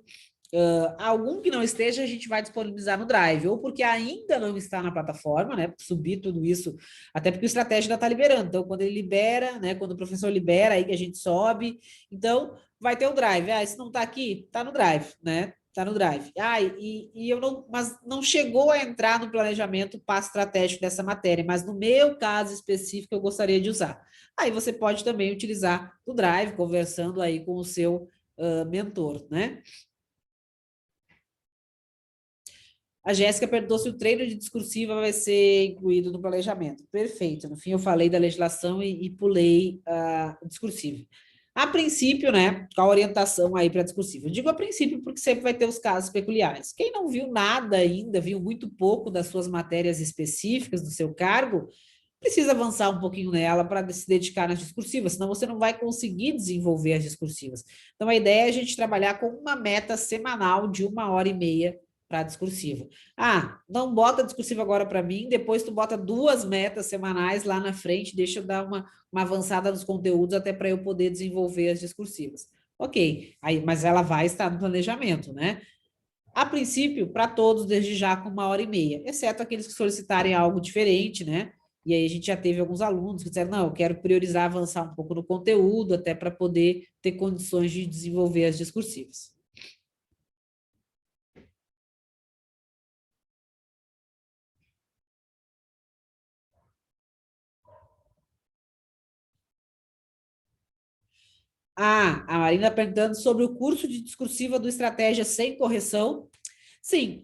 Algum que não esteja, a gente vai disponibilizar no Drive, ou porque ainda não está na plataforma, né? Subir tudo isso, até porque o estratégia ainda está liberando. Então, quando ele libera, né? Quando o professor libera, aí que a gente sobe. Então, vai ter o Drive. Ah, se não está aqui, está no Drive, né? Está no Drive. Ah, e eu não, mas não chegou a entrar no planejamento passo estratégico dessa matéria, mas no meu caso específico eu gostaria de usar. Aí você pode também utilizar o Drive, conversando aí com o seu mentor, né? A Jéssica perguntou se o treino de discursiva vai ser incluído no planejamento. Perfeito. No fim, eu falei da legislação e pulei a discursiva. A princípio, né? Qual a orientação aí para a discursiva? Eu digo a princípio porque sempre vai ter os casos peculiares. Quem não viu nada ainda, viu muito pouco das suas matérias específicas do seu cargo, precisa avançar um pouquinho nela para se dedicar nas discursivas, senão você não vai conseguir desenvolver as discursivas. Então, a ideia é a gente trabalhar com uma meta semanal de 1h30 para a discursiva. Ah, não bota a discursiva agora para mim, depois tu bota 2 metas semanais lá na frente, deixa eu dar uma avançada nos conteúdos até para eu poder desenvolver as discursivas. Ok, aí, mas ela vai estar no planejamento, né? A princípio, para todos, desde já com 1h30, exceto aqueles que solicitarem algo diferente, né? E aí a gente já teve alguns alunos que disseram, não, eu quero priorizar avançar um pouco no conteúdo, até para poder ter condições de desenvolver as discursivas. Ah, a Marina perguntando sobre o curso de discursiva do Estratégia Sem Correção. Sim,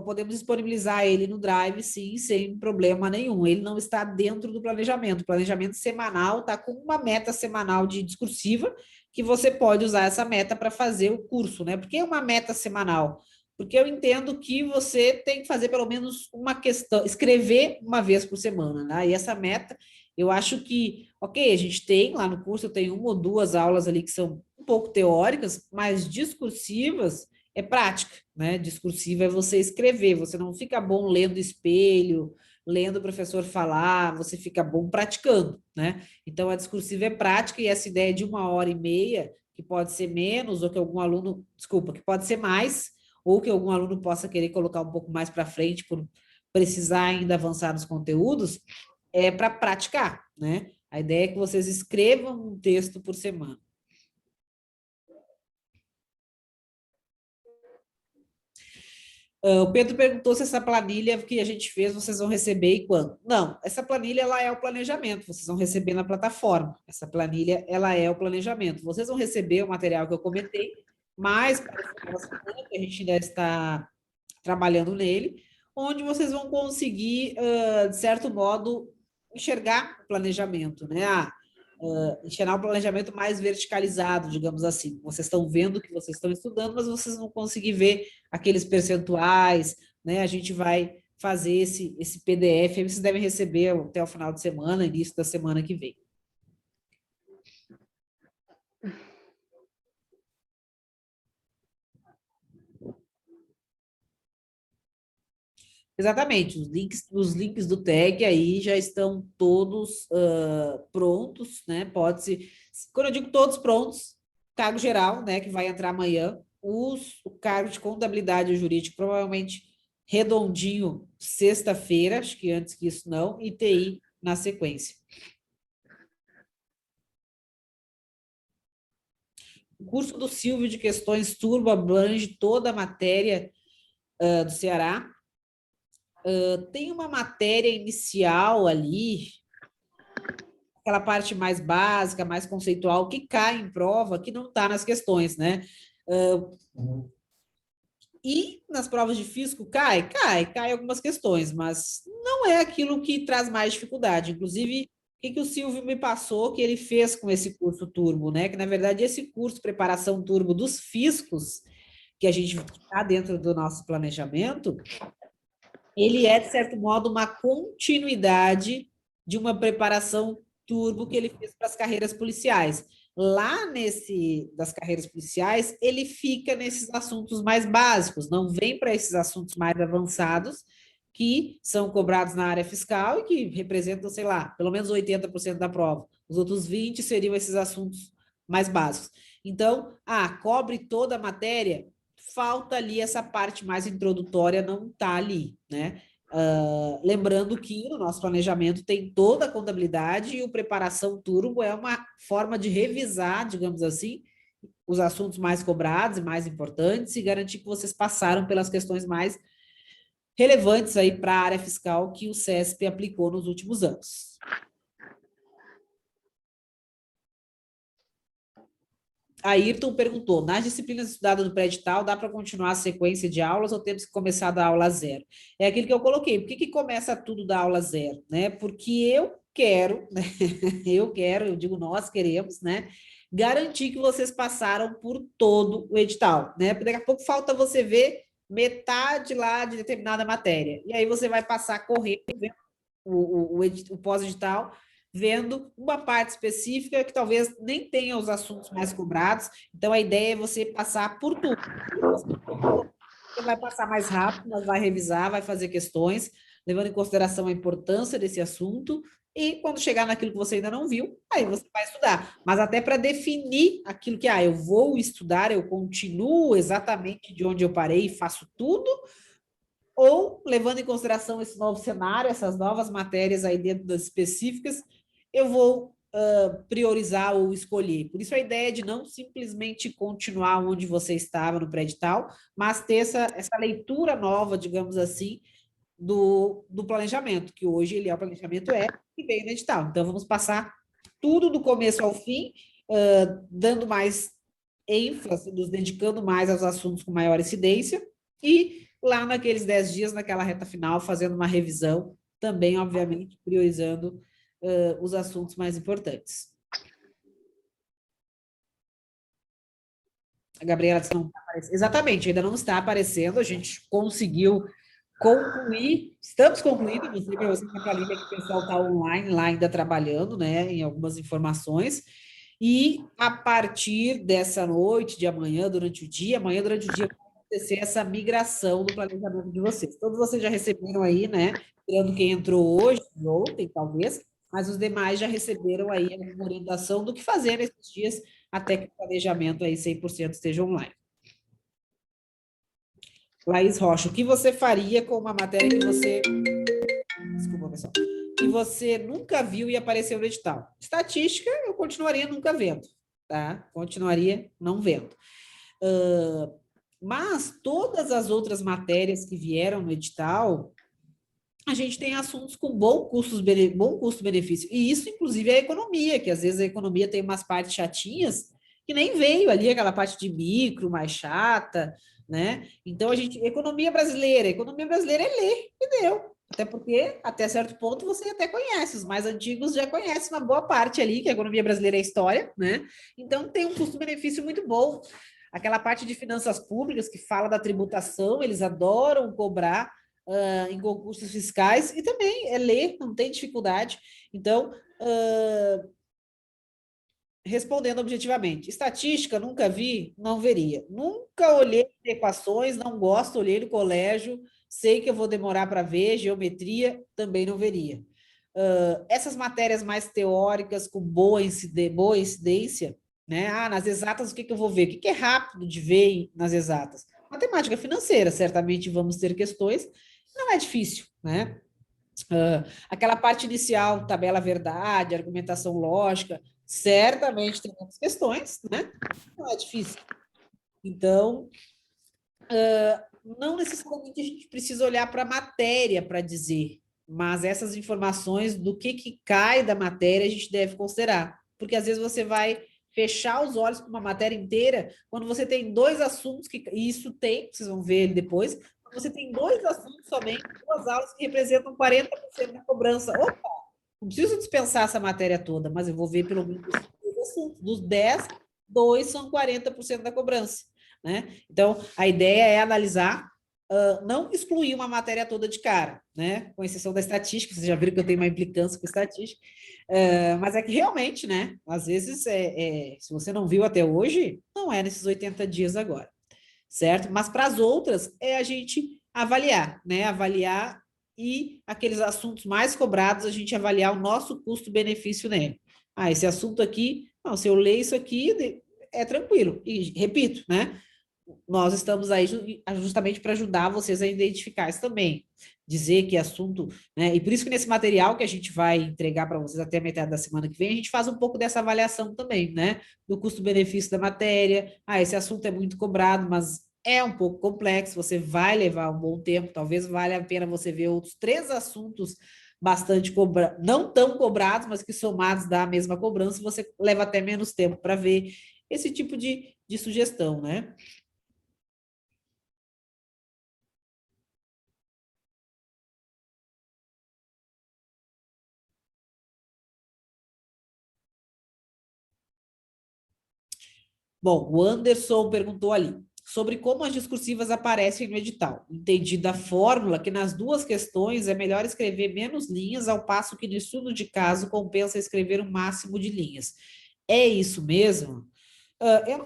podemos disponibilizar ele no Drive, sim, sem problema nenhum. Ele não está dentro do planejamento. O planejamento semanal está com uma meta semanal de discursiva, que você pode usar essa meta para fazer o curso, né? Por que uma meta semanal? Porque eu entendo que você tem que fazer pelo menos uma questão, escrever uma vez por semana, né? E essa meta, eu acho que, ok, a gente tem lá no curso, eu tenho 1 ou 2 aulas ali que são um pouco teóricas, mas discursivas é prática, né? Discursiva é você escrever, você não fica bom lendo espelho, lendo o professor falar, você fica bom praticando, né? Então a discursiva é prática e essa ideia de 1h30, que pode ser menos, ou que algum aluno, desculpa, que pode ser mais, ou que algum aluno possa querer colocar um pouco mais para frente por precisar ainda avançar nos conteúdos, é para praticar, né? A ideia é que vocês escrevam um texto por semana. O Pedro perguntou se essa planilha que a gente fez vocês vão receber e quando. Não, essa planilha ela é o planejamento, vocês vão receber na plataforma. Essa planilha ela é o planejamento. Vocês vão receber o material que eu comentei, mas para o final da semana, que a gente ainda está trabalhando nele, onde vocês vão conseguir, de certo modo, enxergar o planejamento, né? Enxergar um planejamento mais verticalizado, digamos assim. Vocês estão vendo que vocês estão estudando, mas vocês não conseguem ver aqueles percentuais, né? A gente vai fazer esse PDF, aí vocês devem receber até o final de semana, início da semana que vem. Exatamente, os links do tag aí já estão todos prontos, né? Pode-se. Quando eu digo todos prontos, cargo geral, né? Que vai entrar amanhã, o cargo de contabilidade jurídica, provavelmente redondinho, sexta-feira, acho que antes que isso não, e TI na sequência. O curso do Silvio de questões turbo abrange toda a matéria do Ceará. Tem uma matéria inicial ali, aquela parte mais básica, mais conceitual, que cai em prova, que não está nas questões, né? E nas provas de físico cai algumas questões, mas não é aquilo que traz mais dificuldade. Inclusive, o que o Silvio me passou que ele fez com esse curso turbo, né? Que na verdade esse curso preparação turbo dos fiscos, que a gente está dentro do nosso planejamento, ele é, de certo modo, uma continuidade de uma preparação turbo que ele fez para as carreiras policiais. Lá das carreiras policiais, ele fica nesses assuntos mais básicos, não vem para esses assuntos mais avançados, que são cobrados na área fiscal e que representam, sei lá, pelo menos 80% da prova. Os outros 20% seriam esses assuntos mais básicos. Então, cobre toda a matéria? falta ali essa parte mais introdutória, não está ali, né? Lembrando que no nosso planejamento tem toda a contabilidade e o preparação turbo é uma forma de revisar, digamos assim, os assuntos mais cobrados e mais importantes e garantir que vocês passaram pelas questões mais relevantes aí para a área fiscal que o CESP aplicou nos últimos anos. A Ayrton perguntou, nas disciplinas estudadas no pré-edital, dá para continuar a sequência de aulas ou temos que começar da aula zero? É aquilo que eu coloquei. Por que começa tudo da aula zero? Né? Porque eu quero, né? Eu digo nós queremos, né? Garantir que vocês passaram por todo o edital, né? Porque daqui a pouco falta você ver metade lá de determinada matéria. E aí você vai passar correndo o pós-edital, vendo uma parte específica que talvez nem tenha os assuntos mais cobrados. Então, a ideia é você passar por tudo. Você vai passar mais rápido, mas vai revisar, vai fazer questões, levando em consideração a importância desse assunto. E quando chegar naquilo que você ainda não viu, aí você vai estudar. Mas até para definir aquilo que, eu vou estudar, eu continuo exatamente de onde eu parei e faço tudo, ou, levando em consideração esse novo cenário, essas novas matérias aí dentro das específicas, eu vou priorizar ou escolher. Por isso a ideia é de não simplesmente continuar onde você estava no pré-edital, mas ter essa leitura nova, digamos assim, do planejamento, que hoje ele é o planejamento que veio no edital. Então, vamos passar tudo do começo ao fim, dando mais ênfase, nos dedicando mais aos assuntos com maior incidência, e lá naqueles 10 dias, naquela reta final, fazendo uma revisão, também, obviamente, priorizando os assuntos mais importantes. A Gabriela disse não está aparecendo. Exatamente, ainda não está aparecendo, a gente conseguiu concluir, estamos concluindo, não sei para você na planilha que o pessoal está online lá ainda trabalhando, né, em algumas informações, e a partir dessa noite, de amanhã, durante o dia, vai acontecer essa migração do planejamento de vocês. Todos vocês já receberam aí, né, tirando quem entrou hoje, ontem, talvez, mas os demais já receberam aí a orientação do que fazer nesses dias até que o planejamento aí 100% esteja online. Laís Rocha, o que você faria com uma matéria que você... Desculpa, pessoal. Que você nunca viu e apareceu no edital? Estatística, eu continuaria nunca vendo, tá? Continuaria não vendo. Mas todas as outras matérias que vieram no edital, a gente tem assuntos com bom custo-benefício. E isso, inclusive, é a economia, que às vezes a economia tem umas partes chatinhas que nem veio ali, aquela parte de micro mais chata, né? Então, economia brasileira é ler e deu. Até porque, até certo ponto, você até conhece, os mais antigos já conhecem uma boa parte ali, que a economia brasileira é história, né? Então, tem um custo-benefício muito bom. Aquela parte de finanças públicas que fala da tributação, eles adoram cobrar em concursos fiscais, e também é ler, não tem dificuldade. Então, respondendo objetivamente, estatística, nunca vi, não veria. Nunca olhei equações, não gosto, olhei no colégio, sei que eu vou demorar para ver, geometria, também não veria. Essas matérias mais teóricas, com boa incidência, né? Nas exatas, o que eu vou ver? O que é rápido de ver nas exatas? Matemática financeira, certamente vamos ter questões, não é difícil, né? Aquela parte inicial, tabela verdade, argumentação lógica, certamente tem muitas questões, né? Não é difícil. Então, não necessariamente a gente precisa olhar para a matéria para dizer, mas essas informações do que cai da matéria a gente deve considerar, porque às vezes você vai fechar os olhos para uma matéria inteira quando você tem dois assuntos, e isso tem, vocês vão ver ele depois, quando você tem dois assuntos somente, duas aulas que representam 40% da cobrança. Opa, não preciso dispensar essa matéria toda, mas eu vou ver pelo menos dois assuntos. Dos 10, dois são 40% da cobrança, né? Então, a ideia é analisar, não excluir uma matéria toda de cara, né? Com exceção da estatística, vocês já viram que eu tenho uma implicância com estatística, mas é que realmente, né? Às vezes, se você não viu até hoje, não é nesses 80 dias agora, certo? Mas para as outras, é a gente avaliar, né? Avaliar e aqueles assuntos mais cobrados, a gente avaliar o nosso custo-benefício nele. Esse assunto aqui, não, se eu ler isso aqui, é tranquilo. E repito, né? nós estamos aí justamente para ajudar vocês a identificar isso também. Dizer que assunto, né? E por isso que nesse material que a gente vai entregar para vocês até a metade da semana que vem, a gente faz um pouco dessa avaliação também, né? Do custo-benefício da matéria. Ah, esse assunto é muito cobrado, mas é um pouco complexo, você vai levar um bom tempo, talvez valha a pena você ver outros 3 assuntos bastante não tão cobrados, mas que somados dá a mesma cobrança, você leva até menos tempo para ver esse tipo de sugestão, né? Bom, o Anderson perguntou ali sobre como as discursivas aparecem no edital. Entendi da fórmula que nas 2 questões é melhor escrever menos linhas, ao passo que no estudo de caso compensa escrever um máximo de linhas. É isso mesmo? Eu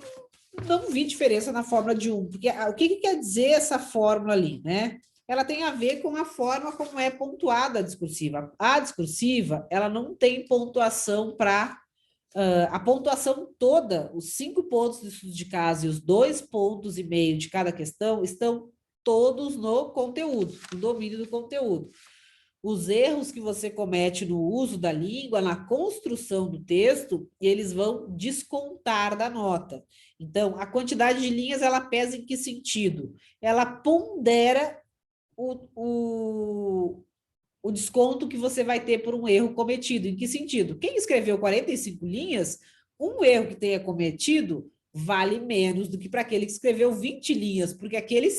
não vi diferença na fórmula de um, porque o que quer dizer essa fórmula ali, né? Ela tem a ver com a forma como é pontuada a discursiva. A discursiva, ela não tem pontuação para a pontuação toda, os 5 pontos de estudo de caso e os 2,5 pontos de cada questão estão todos no conteúdo, no domínio do conteúdo. Os erros que você comete no uso da língua, na construção do texto, eles vão descontar da nota. Então, a quantidade de linhas, ela pesa em que sentido? Ela pondera o desconto que você vai ter por um erro cometido. Em que sentido? Quem escreveu 45 linhas, um erro que tenha cometido vale menos do que para aquele que escreveu 20 linhas, porque aquele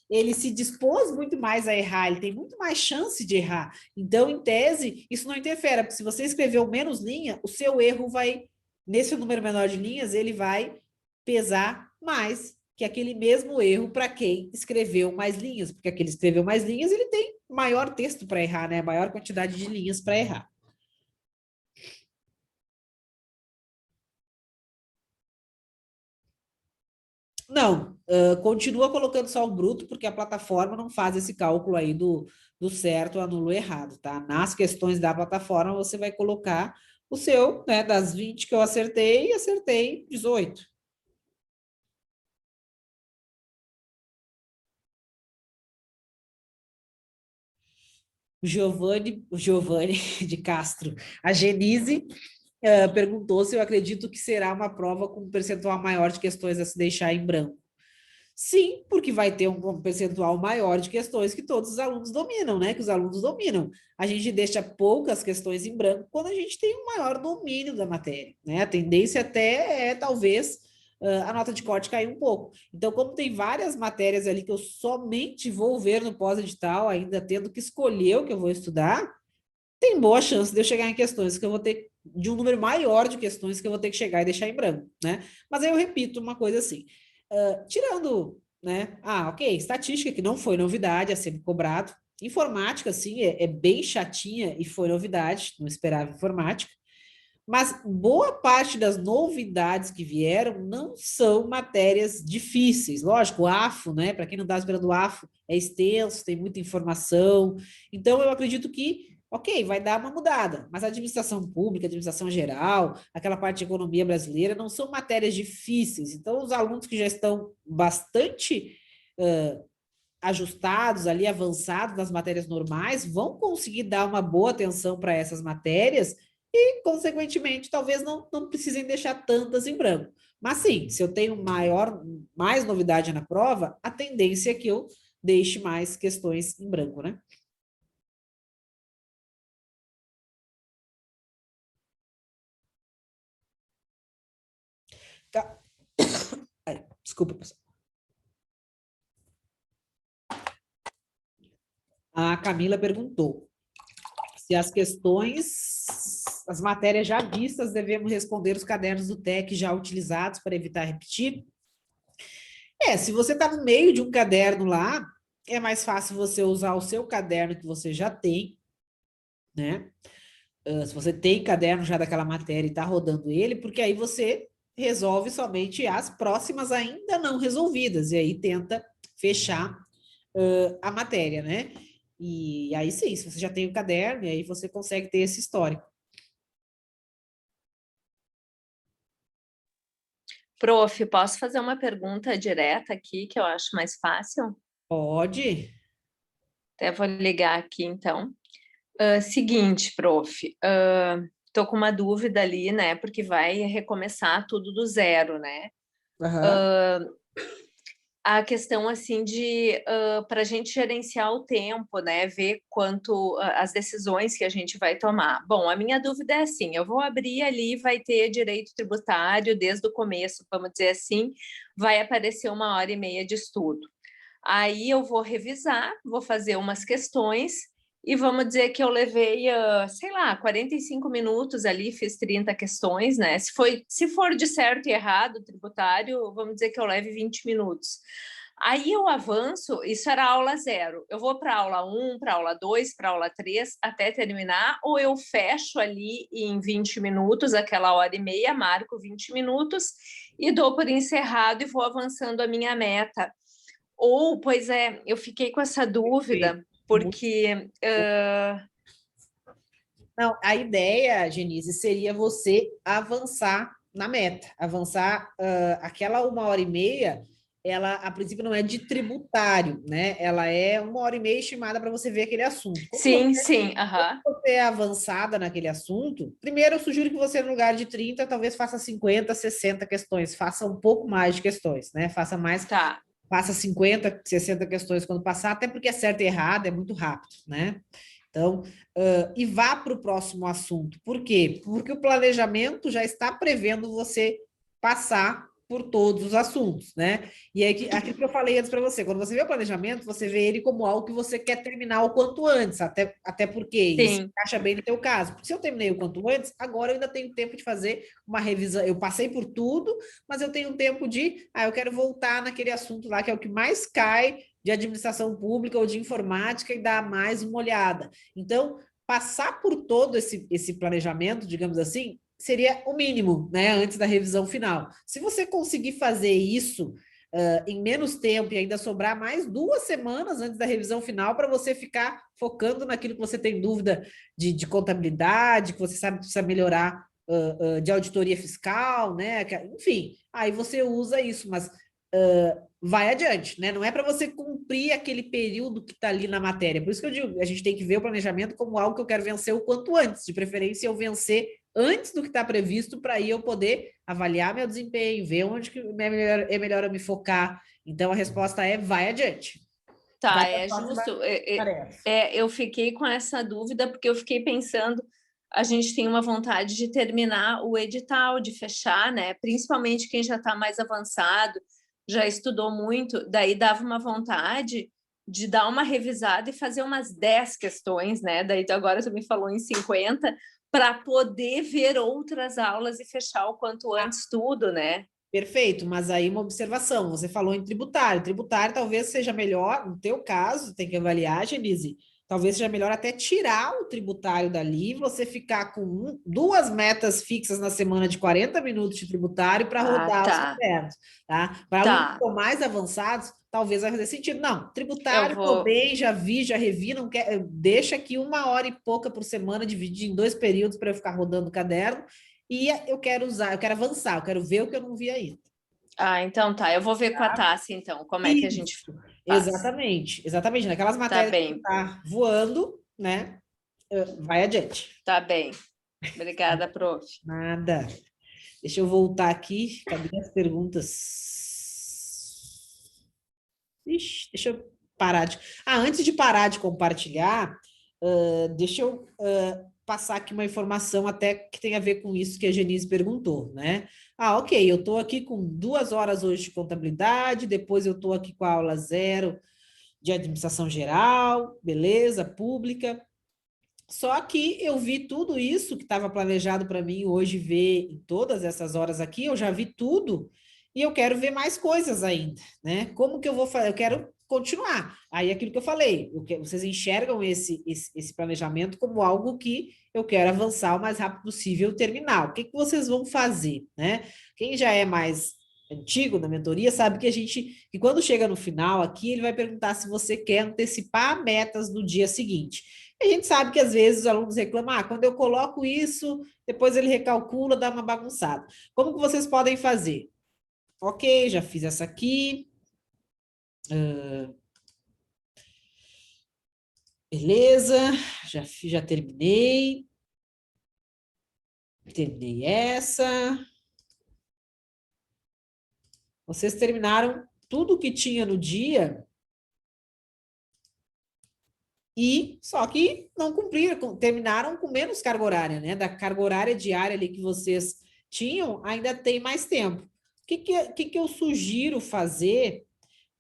ele se dispôs muito mais a errar, ele tem muito mais chance de errar. Então, em tese, isso não interfere, porque se você escreveu menos linha, o seu erro vai, nesse número menor de linhas, ele vai pesar mais que aquele mesmo erro para quem escreveu mais linhas, porque aquele que escreveu mais linhas, ele tem maior texto para errar, né? Maior quantidade de linhas para errar. Não, continua colocando só o bruto, porque a plataforma não faz esse cálculo aí do certo, anulo errado, tá? Nas questões da plataforma, você vai colocar o seu, né? Das 20 que eu acertei 18. O Giovanni de Castro. A Genise perguntou se eu acredito que será uma prova com um percentual maior de questões a se deixar em branco. Sim, porque vai ter um percentual maior de questões que todos os alunos dominam, né? Que os alunos dominam. A gente deixa poucas questões em branco quando a gente tem um maior domínio da matéria, né? A tendência até é, talvez, a nota de corte cair um pouco. Então, como tem várias matérias ali que eu somente vou ver no pós-edital, ainda tendo que escolher o que eu vou estudar, tem boa chance de eu chegar em questões que eu vou ter, de um número maior de questões que eu vou ter que chegar e deixar em branco, né? Mas aí eu repito uma coisa assim, tirando, né? Ah, ok, estatística que não foi novidade, é sempre cobrado. Informática, sim, é bem chatinha e foi novidade, não esperava informática. Mas boa parte das novidades que vieram não são matérias difíceis. Lógico, o AFO, né? Para quem não está esperando o AFO, é extenso, tem muita informação. Então, eu acredito que, ok, vai dar uma mudada. Mas a administração pública, a administração geral, aquela parte de economia brasileira, não são matérias difíceis. Então, os alunos que já estão bastante ajustados ali, avançados nas matérias normais, vão conseguir dar uma boa atenção para essas matérias e, consequentemente, talvez não precisem deixar tantas em branco. Mas sim, se eu tenho mais novidade na prova, a tendência é que eu deixe mais questões em branco, né? Tá. Desculpa, pessoal. A Camila perguntou se as questões, as matérias já vistas, devemos responder os cadernos do TEC já utilizados para evitar repetir. Se você está no meio de um caderno lá, é mais fácil você usar o seu caderno que você já tem, né? Se você tem caderno já daquela matéria e está rodando ele, porque aí você resolve somente as próximas ainda não resolvidas, e aí tenta fechar a matéria, né? E aí sim, se você já tem o caderno, e aí você consegue ter esse histórico. Prof, posso fazer uma pergunta direta aqui, que eu acho mais fácil? Pode? Até vou ligar aqui, então. Seguinte, prof, tô com uma dúvida ali, né? Porque vai recomeçar tudo do zero, né? Aham. A questão assim de para a gente gerenciar o tempo, né? Ver quanto as decisões que a gente vai tomar. Bom, a minha dúvida é assim: eu vou abrir ali, vai ter direito tributário desde o começo, vamos dizer assim, vai aparecer 1 hora e meia de estudo. Aí eu vou revisar, vou fazer umas questões e vamos dizer que eu levei, sei lá, 45 minutos ali, fiz 30 questões, né? Se for de certo e errado tributário, vamos dizer que eu leve 20 minutos. Aí eu avanço, isso era aula 0. Eu vou para aula 1, para aula 2, para aula 3, até terminar, ou eu fecho ali em 20 minutos, aquela 1 hora e meia, marco 20 minutos e dou por encerrado e vou avançando a minha meta. Ou, pois é, eu fiquei com essa Perfeito. dúvida, Muito porque. Não, a ideia, Genise, seria você avançar na meta, avançar aquela 1 hora e meia, ela a princípio não é de tributário, né? Ela é 1 hora e meia estimada para você ver aquele assunto. Sim, sim, aham. Você é avançada naquele assunto, primeiro eu sugiro que você, no lugar de 30 talvez faça 50, 60 questões, faça um pouco mais de questões, né? Faça mais, Tá. faça 50, 60 questões quando passar, até porque é certo e errado, é muito rápido, né? Então, e vá para o próximo assunto. Por quê? Porque o planejamento já está prevendo você passar por todos os assuntos, né? E aí, aquilo que eu falei antes para você, quando você vê o planejamento, você vê ele como algo que você quer terminar o quanto antes, até porque isso Sim, encaixa bem no teu caso. Porque se eu terminei o quanto antes, agora eu ainda tenho tempo de fazer uma revisão. Eu passei por tudo, mas eu tenho tempo de, eu quero voltar naquele assunto lá que é o que mais cai de administração pública ou de informática e dar mais uma olhada. Então, passar por todo esse planejamento, digamos assim, seria o mínimo, né, antes da revisão final. Se você conseguir fazer isso em menos tempo e ainda sobrar mais 2 semanas antes da revisão final para você ficar focando naquilo que você tem dúvida de contabilidade, que você sabe que precisa melhorar de auditoria fiscal, né? Enfim, aí você usa isso, mas vai adiante, né? Não é para você cumprir aquele período que está ali na matéria. Por isso que eu digo, a gente tem que ver o planejamento como algo que eu quero vencer o quanto antes, de preferência eu vencer antes do que está previsto, para aí eu poder avaliar meu desempenho, ver onde que é melhor eu me focar. Então a resposta é vai adiante. Vai tá, para a é próxima justo. tarefa. Eu fiquei com essa dúvida porque eu fiquei pensando, a gente tem uma vontade de terminar o edital, de fechar, né? Principalmente quem já está mais avançado, já estudou muito, daí dava uma vontade de dar uma revisada e fazer umas 10 questões, né? Daí agora tu me falou em 50, para poder ver outras aulas e fechar o quanto antes tudo, né? Perfeito, mas aí uma observação, você falou em tributário. Tributário talvez seja melhor, no teu caso, tem que avaliar, Genise, talvez seja melhor até tirar o tributário dali, você ficar com duas metas fixas na semana de 40 minutos de tributário para Ah, rodar os tá, cadernos, tá? Para alunos que tá. estão mais avançados, talvez vai fazer sentido. Não, Eu tributário, estou vou. bem, já vi, já revi, não quer, deixa aqui 1 hora e pouca por semana, dividir em 2 períodos para eu ficar rodando o caderno, e eu quero usar, eu quero avançar, eu quero ver o que eu não vi ainda. Ah, então tá. Eu vou ver com a Tassi, então, como é que a gente Isso, faz. exatamente, exatamente. Naquelas Tá matérias que bem, está voando, né? Vai adiante. tá bem. Obrigada, prof. Nada. Deixa eu voltar aqui. Cadê as perguntas? Ixi, deixa eu parar de. Antes de parar de compartilhar, deixa eu passar aqui uma informação até que tem a ver com isso que a Genise perguntou, né? Ok, eu estou aqui com 2 horas hoje de contabilidade, depois eu estou aqui com a aula 0 de administração geral, beleza, pública. Só que eu vi tudo isso que estava planejado para mim hoje ver em todas essas horas aqui, eu já vi tudo e eu quero ver mais coisas ainda, né? Como que eu vou fazer? Eu quero continuar. Aí aquilo que eu falei, vocês enxergam esse planejamento como algo que eu quero avançar o mais rápido possível, terminar. O que vocês vão fazer, né? Quem já é mais antigo na mentoria sabe que quando chega no final aqui, ele vai perguntar se você quer antecipar metas do dia seguinte. A gente sabe que às vezes os alunos reclamam, quando eu coloco isso, depois ele recalcula, dá uma bagunçada. Como que vocês podem fazer? Ok, já fiz essa aqui. Beleza, já terminei. Terminei essa. Vocês terminaram tudo que tinha no dia e só que não cumpriram, terminaram com menos carga horária, né? Da carga horária diária ali que vocês tinham, ainda tem mais tempo. O que eu sugiro fazer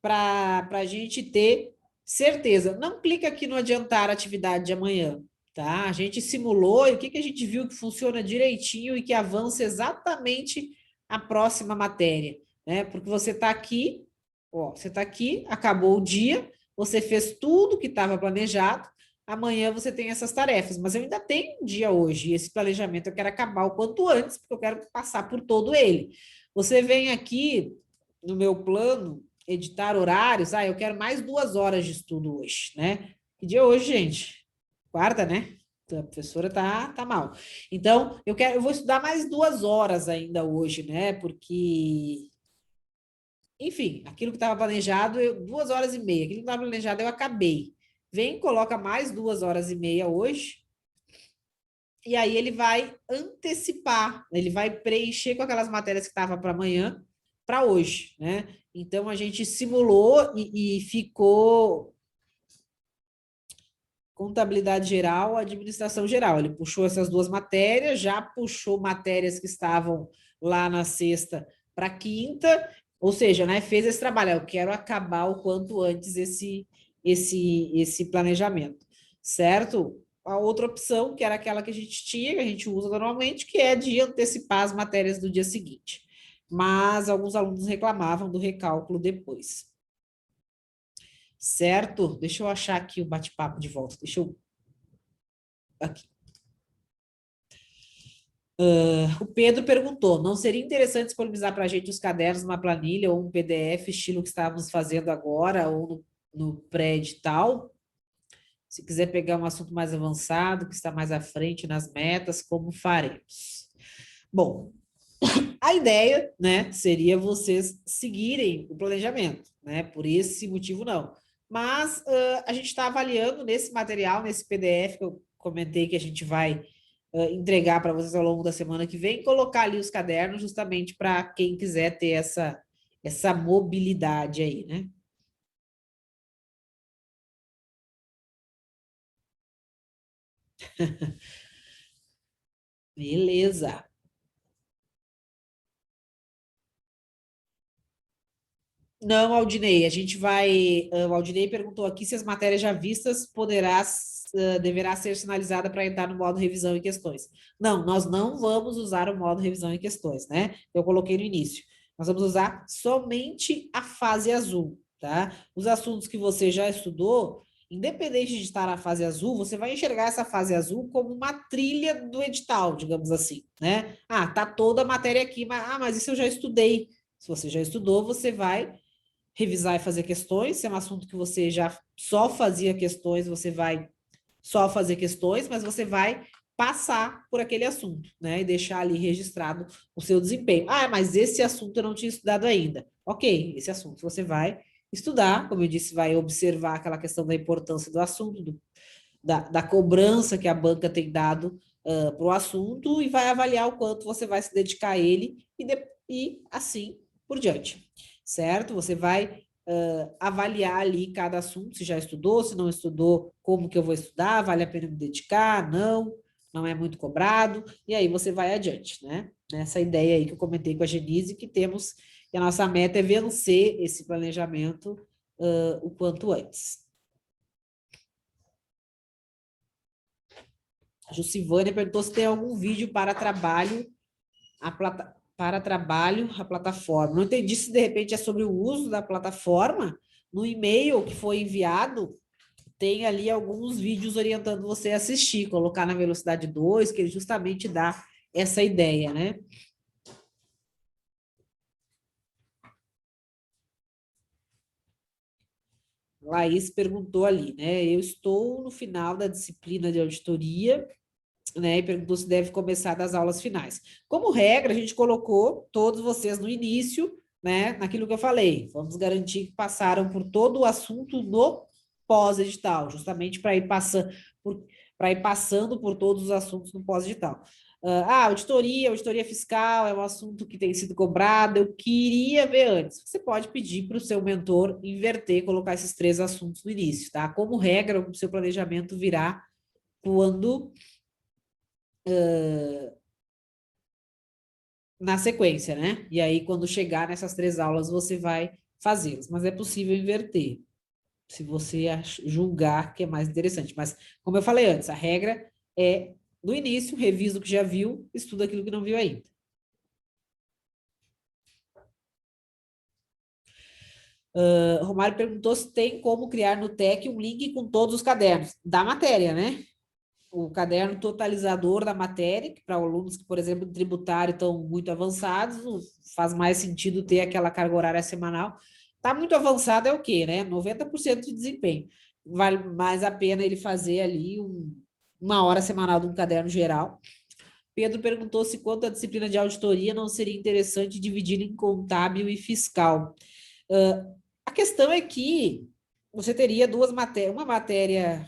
para a gente ter certeza? Não clica aqui no adiantar a atividade de amanhã, tá? A gente simulou e o que a gente viu que funciona direitinho e que avança exatamente a próxima matéria, né? Porque você está aqui, ó, você está aqui, acabou o dia, você fez tudo que estava planejado, amanhã você tem essas tarefas, mas eu ainda tenho um dia hoje, e esse planejamento eu quero acabar o quanto antes, porque eu quero passar por todo ele. Você vem aqui no meu plano, editar horários, eu quero mais 2 horas de estudo hoje, né? Que dia é hoje, gente? Quarta, né? A professora tá mal. Então, eu vou estudar mais 2 horas ainda hoje, né? Porque enfim, aquilo que estava planejado, 2 horas e meia. Aquilo que estava planejado, eu acabei. Vem, coloca mais 2 horas e meia hoje, e aí ele vai antecipar, ele vai preencher com aquelas matérias que estavam para amanhã, para hoje, né? Então a gente simulou e ficou contabilidade geral, administração geral. Ele puxou essas duas matérias, já puxou matérias que estavam lá na sexta para quinta, ou seja, né, fez esse trabalho. Eu quero acabar o quanto antes esse planejamento, certo? A outra opção, que era aquela que a gente tinha, que a gente usa normalmente, que é de antecipar as matérias do dia seguinte. Mas alguns alunos reclamavam do recálculo depois. Certo? Deixa eu achar aqui o bate-papo de volta. Deixa eu aqui. O Pedro perguntou: não seria interessante disponibilizar para a gente os cadernos, uma planilha ou um PDF, estilo que estávamos fazendo agora, ou no pré-edital? Se quiser pegar um assunto mais avançado, que está mais à frente nas metas, como faremos? Bom, a ideia, né, seria vocês seguirem o planejamento, né? Por esse motivo, não. Mas a gente está avaliando nesse material, nesse PDF que eu comentei que a gente vai entregar para vocês ao longo da semana que vem, colocar ali os cadernos justamente para quem quiser ter essa mobilidade aí, né? Beleza. Não, Aldinei, a gente vai. O Aldinei perguntou aqui se as matérias já vistas deverá ser sinalizada para entrar no modo revisão e questões. Não, nós não vamos usar o modo revisão e questões, né? Eu coloquei no início. Nós vamos usar somente a fase azul, tá? Os assuntos que você já estudou, independente de estar na fase azul, você vai enxergar essa fase azul como uma trilha do edital, digamos assim, né? Ah, tá toda a matéria aqui, mas isso eu já estudei. Se você já estudou, você vai revisar e fazer questões. Se é um assunto que você já só fazia questões, você vai só fazer questões, mas você vai passar por aquele assunto, né? E deixar ali registrado o seu desempenho. Ah, mas esse assunto eu não tinha estudado ainda. Ok, esse assunto você vai estudar, como eu disse, vai observar aquela questão da importância do assunto, da cobrança que a banca tem dado para o assunto e vai avaliar o quanto você vai se dedicar a ele e assim por diante, certo? Você vai avaliar ali cada assunto, se já estudou, se não estudou, como que eu vou estudar, vale a pena me dedicar, não é muito cobrado, e aí você vai adiante, né? Nessa ideia aí que eu comentei com a Genise, que temos, que a nossa meta é vencer esse planejamento o quanto antes. A Jucivânia perguntou se tem algum vídeo para trabalho, para trabalho, a plataforma. Não entendi se de repente é sobre o uso da plataforma. No e-mail que foi enviado, tem ali alguns vídeos orientando você a assistir, colocar na velocidade 2, que ele justamente dá essa ideia, né? Laís perguntou ali, né? Eu estou no final da disciplina de auditoria, né, e perguntou se deve começar das aulas finais. Como regra, a gente colocou todos vocês no início, né, naquilo que eu falei, vamos garantir que passaram por todo o assunto no pós-edital, justamente para ir passando por todos os assuntos no pós-edital. Auditoria fiscal é um assunto que tem sido cobrado, eu queria ver antes. Você pode pedir para o seu mentor inverter, colocar esses 3 assuntos no início, tá? Como regra, o seu planejamento virá quando na sequência, né? E aí, quando chegar nessas 3 aulas, você vai fazê-las. Mas é possível inverter, se você julgar que é mais interessante. Mas, como eu falei antes, a regra é, no início, revisa o que já viu, estuda aquilo que não viu ainda. Romário perguntou se tem como criar no TEC um link com todos os cadernos da matéria, né? O caderno totalizador da matéria, que para alunos que, por exemplo, tributário estão muito avançados, faz mais sentido ter aquela carga horária semanal. Está muito avançado é o quê, né? 90% de desempenho. Vale mais a pena ele fazer ali uma hora semanal de um caderno geral. Pedro perguntou se quanto à disciplina de auditoria não seria interessante dividir em contábil e fiscal. A questão é que você teria duas matérias, uma matéria,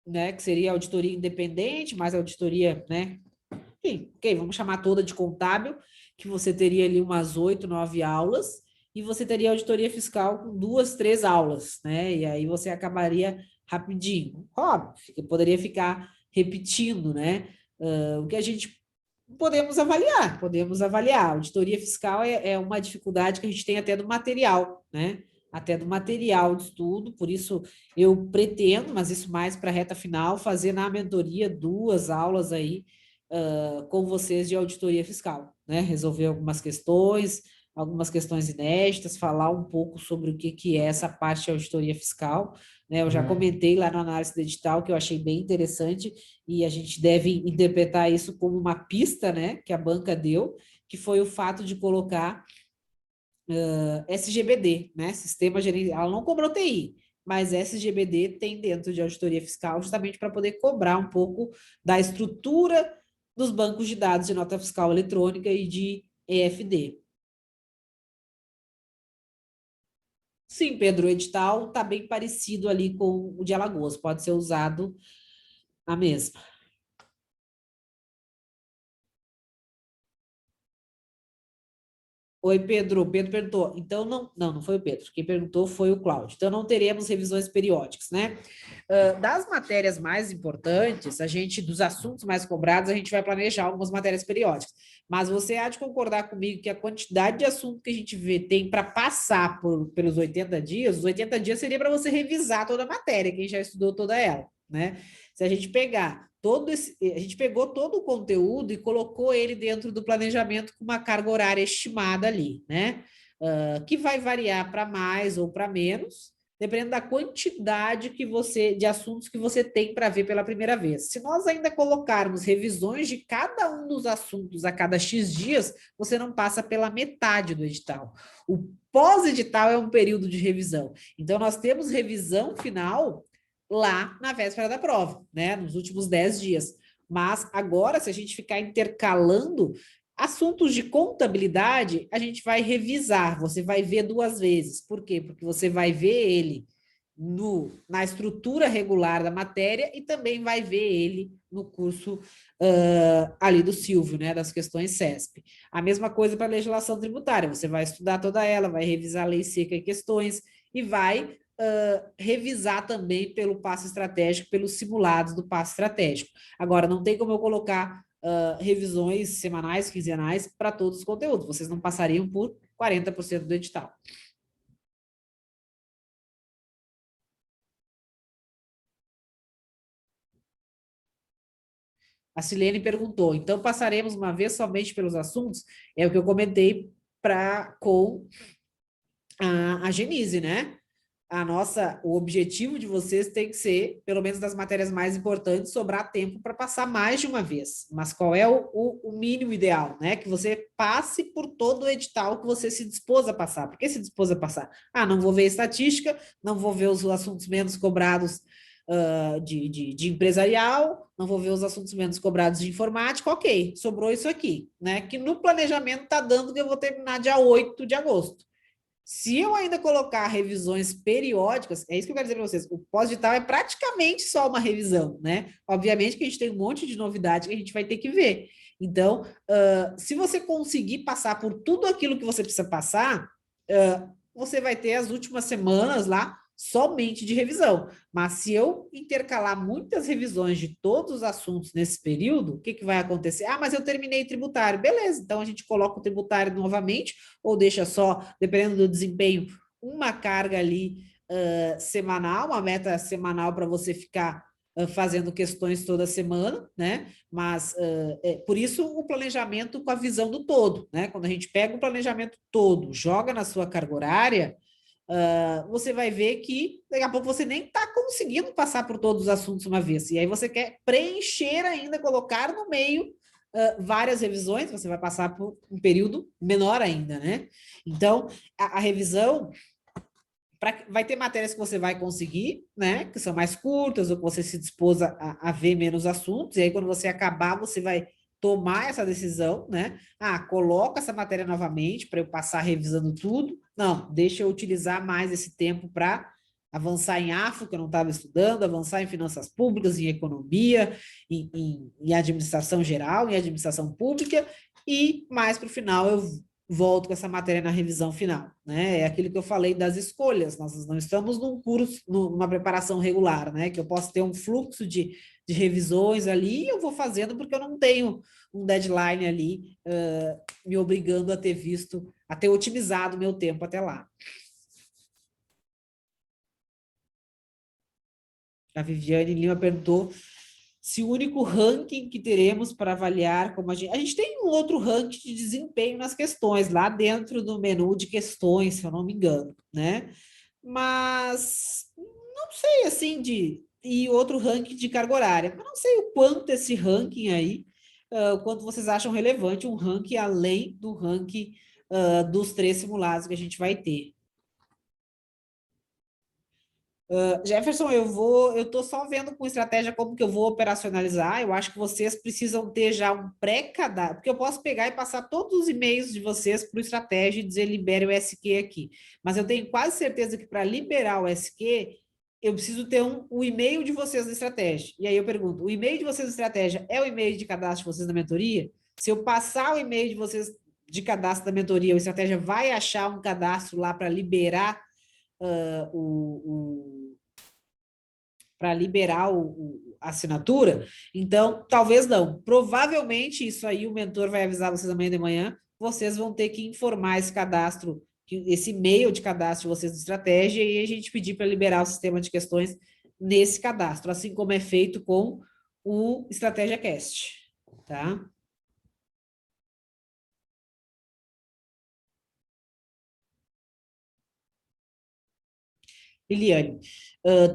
né, que seria auditoria independente, mais auditoria, né? Enfim, ok, vamos chamar toda de contábil, que você teria ali umas 8, 9 aulas, e você teria auditoria fiscal com 2, 3 aulas, né? E aí você acabaria rapidinho. Óbvio, poderia ficar repetindo, né? O que a gente podemos avaliar, podemos avaliar. Auditoria fiscal é uma dificuldade que a gente tem até do material, né? Até do material de estudo, por isso eu pretendo, mas isso mais para a reta final, fazer na mentoria 2 aulas aí com vocês de auditoria fiscal, né? Resolver algumas questões inéditas, falar um pouco sobre o que é essa parte de auditoria fiscal, né? Eu já comentei lá no análise do edital que eu achei bem interessante e a gente deve interpretar isso como uma pista, né, que a banca deu, que foi o fato de colocar SGBD, né, Sistema Gerencial, ela não cobrou TI, mas SGBD tem dentro de auditoria fiscal justamente para poder cobrar um pouco da estrutura dos bancos de dados de nota fiscal eletrônica e de EFD. Sim, Pedro, o edital está bem parecido ali com o de Alagoas, pode ser usado a mesma. Oi, Pedro. Pedro perguntou. Então, não foi o Pedro. Quem perguntou foi o Cláudio. Então, não teremos revisões periódicas, né? Das matérias mais importantes, dos assuntos mais cobrados, a gente vai planejar algumas matérias periódicas. Mas você há de concordar comigo que a quantidade de assunto que a gente tem para passar pelos 80 dias, os 80 dias seria para você revisar toda a matéria, quem já estudou toda ela, né? Se a gente pegar a gente pegou todo o conteúdo e colocou ele dentro do planejamento com uma carga horária estimada ali, né? Que vai variar para mais ou para menos, dependendo da quantidade de assuntos que você tem para ver pela primeira vez. Se nós ainda colocarmos revisões de cada um dos assuntos a cada X dias, você não passa pela metade do edital. O pós-edital é um período de revisão. Então, nós temos revisão final lá na véspera da prova, né? Nos últimos 10 dias. Mas agora, se a gente ficar intercalando assuntos de contabilidade, a gente vai revisar, você vai ver 2 vezes. Por quê? Porque você vai ver ele na estrutura regular da matéria e também vai ver ele no curso ali do Silvio, né, das questões CESP. A mesma coisa para a legislação tributária, você vai estudar toda ela, vai revisar a lei seca e questões e vai revisar também pelo passo estratégico, pelos simulados do passo estratégico. Agora, não tem como eu colocar revisões semanais, quinzenais para todos os conteúdos, vocês não passariam por 40% do edital. A Silene perguntou, então passaremos uma vez somente pelos assuntos? É o que eu comentei com a Genise, né? O objetivo de vocês tem que ser, pelo menos das matérias mais importantes, sobrar tempo para passar mais de uma vez. Mas qual é o mínimo ideal, né? Que você passe por todo o edital que você se dispôs a passar. Por que se dispôs a passar? Não vou ver estatística, não vou ver os assuntos menos cobrados de empresarial, não vou ver os assuntos menos cobrados de informática, ok, sobrou isso aqui, né? Que no planejamento está dando que eu vou terminar dia 8 de agosto. Se eu ainda colocar revisões periódicas, é isso que eu quero dizer para vocês, o pós-digital é praticamente só uma revisão, né? Obviamente que a gente tem um monte de novidade que a gente vai ter que ver. Então, se você conseguir passar por tudo aquilo que você precisa passar, você vai ter as últimas semanas lá somente de revisão. Mas se eu intercalar muitas revisões de todos os assuntos nesse período, o que, que vai acontecer? Ah, mas eu terminei tributário. Beleza, então a gente coloca o tributário novamente, ou deixa só, dependendo do desempenho, uma carga ali semanal, uma meta semanal para você ficar fazendo questões toda semana, né? Mas por isso o planejamento com a visão do todo, né? Quando a gente pega o planejamento todo, joga na sua carga horária, você vai ver que daqui a pouco você nem está conseguindo passar por todos os assuntos uma vez. E aí você quer preencher ainda, colocar no meio várias revisões, você vai passar por um período menor ainda, né? Então, a revisão vai ter matérias que você vai conseguir, né? Que são mais curtas, ou que você se dispôs a ver menos assuntos, e aí quando você acabar, você vai tomar essa decisão, né? Ah, coloca essa matéria novamente para eu passar revisando tudo. Não, deixa eu utilizar mais esse tempo para avançar em AFO, que eu não estava estudando, avançar em finanças públicas, em economia, em administração geral, em administração pública, e mais para o final eu volto com essa matéria na revisão final, né? É aquilo que eu falei das escolhas. Nós não estamos num curso, numa preparação regular, né? Que eu posso ter um fluxo de revisões ali e eu vou fazendo porque eu não tenho um deadline ali me obrigando a ter visto, a ter otimizado o meu tempo até lá. A Viviane Lima perguntou se o único ranking que teremos para avaliar como a gente tem um outro ranking de desempenho nas questões, lá dentro do menu de questões, se eu não me engano, né? Mas não sei, assim, e outro ranking de carga horária, mas não sei o quanto esse ranking aí, o quanto vocês acham relevante um ranking além do ranking dos 3 simulados que a gente vai ter. Jefferson, eu estou só vendo com estratégia como que eu vou operacionalizar. Eu acho que vocês precisam ter já um pré-cadastro, porque eu posso pegar e passar todos os e-mails de vocês para o estratégia e dizer libere o SQ aqui. Mas eu tenho quase certeza que para liberar o SQ, eu preciso ter o e-mail de vocês da estratégia. E aí eu pergunto: o e-mail de vocês da estratégia é o e-mail de cadastro de vocês na mentoria? Se eu passar o e-mail de vocês de cadastro da mentoria, a estratégia vai achar um cadastro lá para liberar para liberar a assinatura, então talvez não. Provavelmente isso aí o mentor vai avisar vocês amanhã de manhã, vocês vão ter que informar esse cadastro, esse e-mail de cadastro de vocês de estratégia, e a gente pedir para liberar o sistema de questões nesse cadastro, assim como é feito com o Estratégia Cast, tá? Liliane,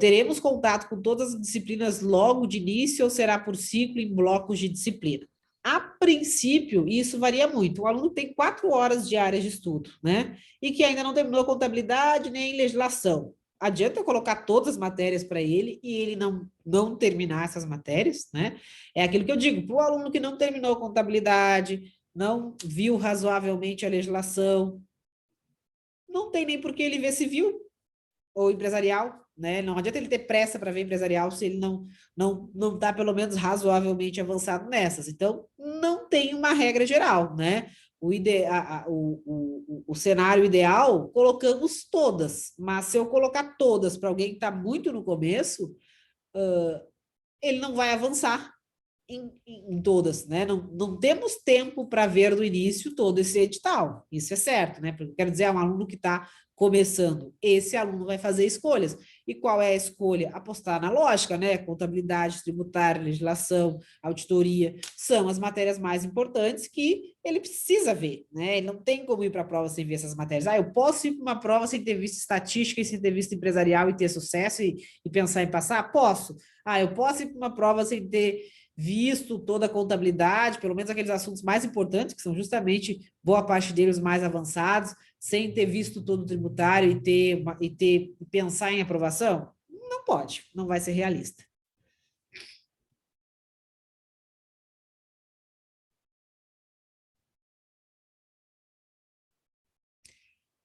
teremos contato com todas as disciplinas logo de início ou será por ciclo em blocos de disciplina? A princípio, isso varia muito. O aluno tem 4 horas diárias de estudo, né? E que ainda não terminou contabilidade nem legislação. Adianta eu colocar todas as matérias para ele e ele não terminar essas matérias, né? É aquilo que eu digo, para o aluno que não terminou contabilidade, não viu razoavelmente a legislação, não tem nem por que ele ver se viu ou empresarial, né? Não adianta ele ter pressa para ver empresarial se ele não está pelo menos razoavelmente avançado nessas. Então, não tem uma regra geral, né? O cenário ideal, colocamos todas, mas se eu colocar todas para alguém que está muito no começo, ele não vai avançar em todas, né? Não temos tempo para ver no início todo esse edital, isso é certo, né? Porque quero dizer, é um aluno que está começando, esse aluno vai fazer escolhas. E qual é a escolha? Apostar na lógica, né? Contabilidade, tributária, legislação, auditoria, são as matérias mais importantes que ele precisa ver, né? Ele não tem como ir para a prova sem ver essas matérias. Ah, eu posso ir para uma prova sem ter visto estatística e sem ter visto empresarial e ter sucesso e pensar em passar? Posso. Ah, eu posso ir para uma prova sem ter visto toda a contabilidade, pelo menos aqueles assuntos mais importantes, que são justamente boa parte deles mais avançados, sem ter visto todo o tributário e pensar em aprovação? não pode, não vai ser realista.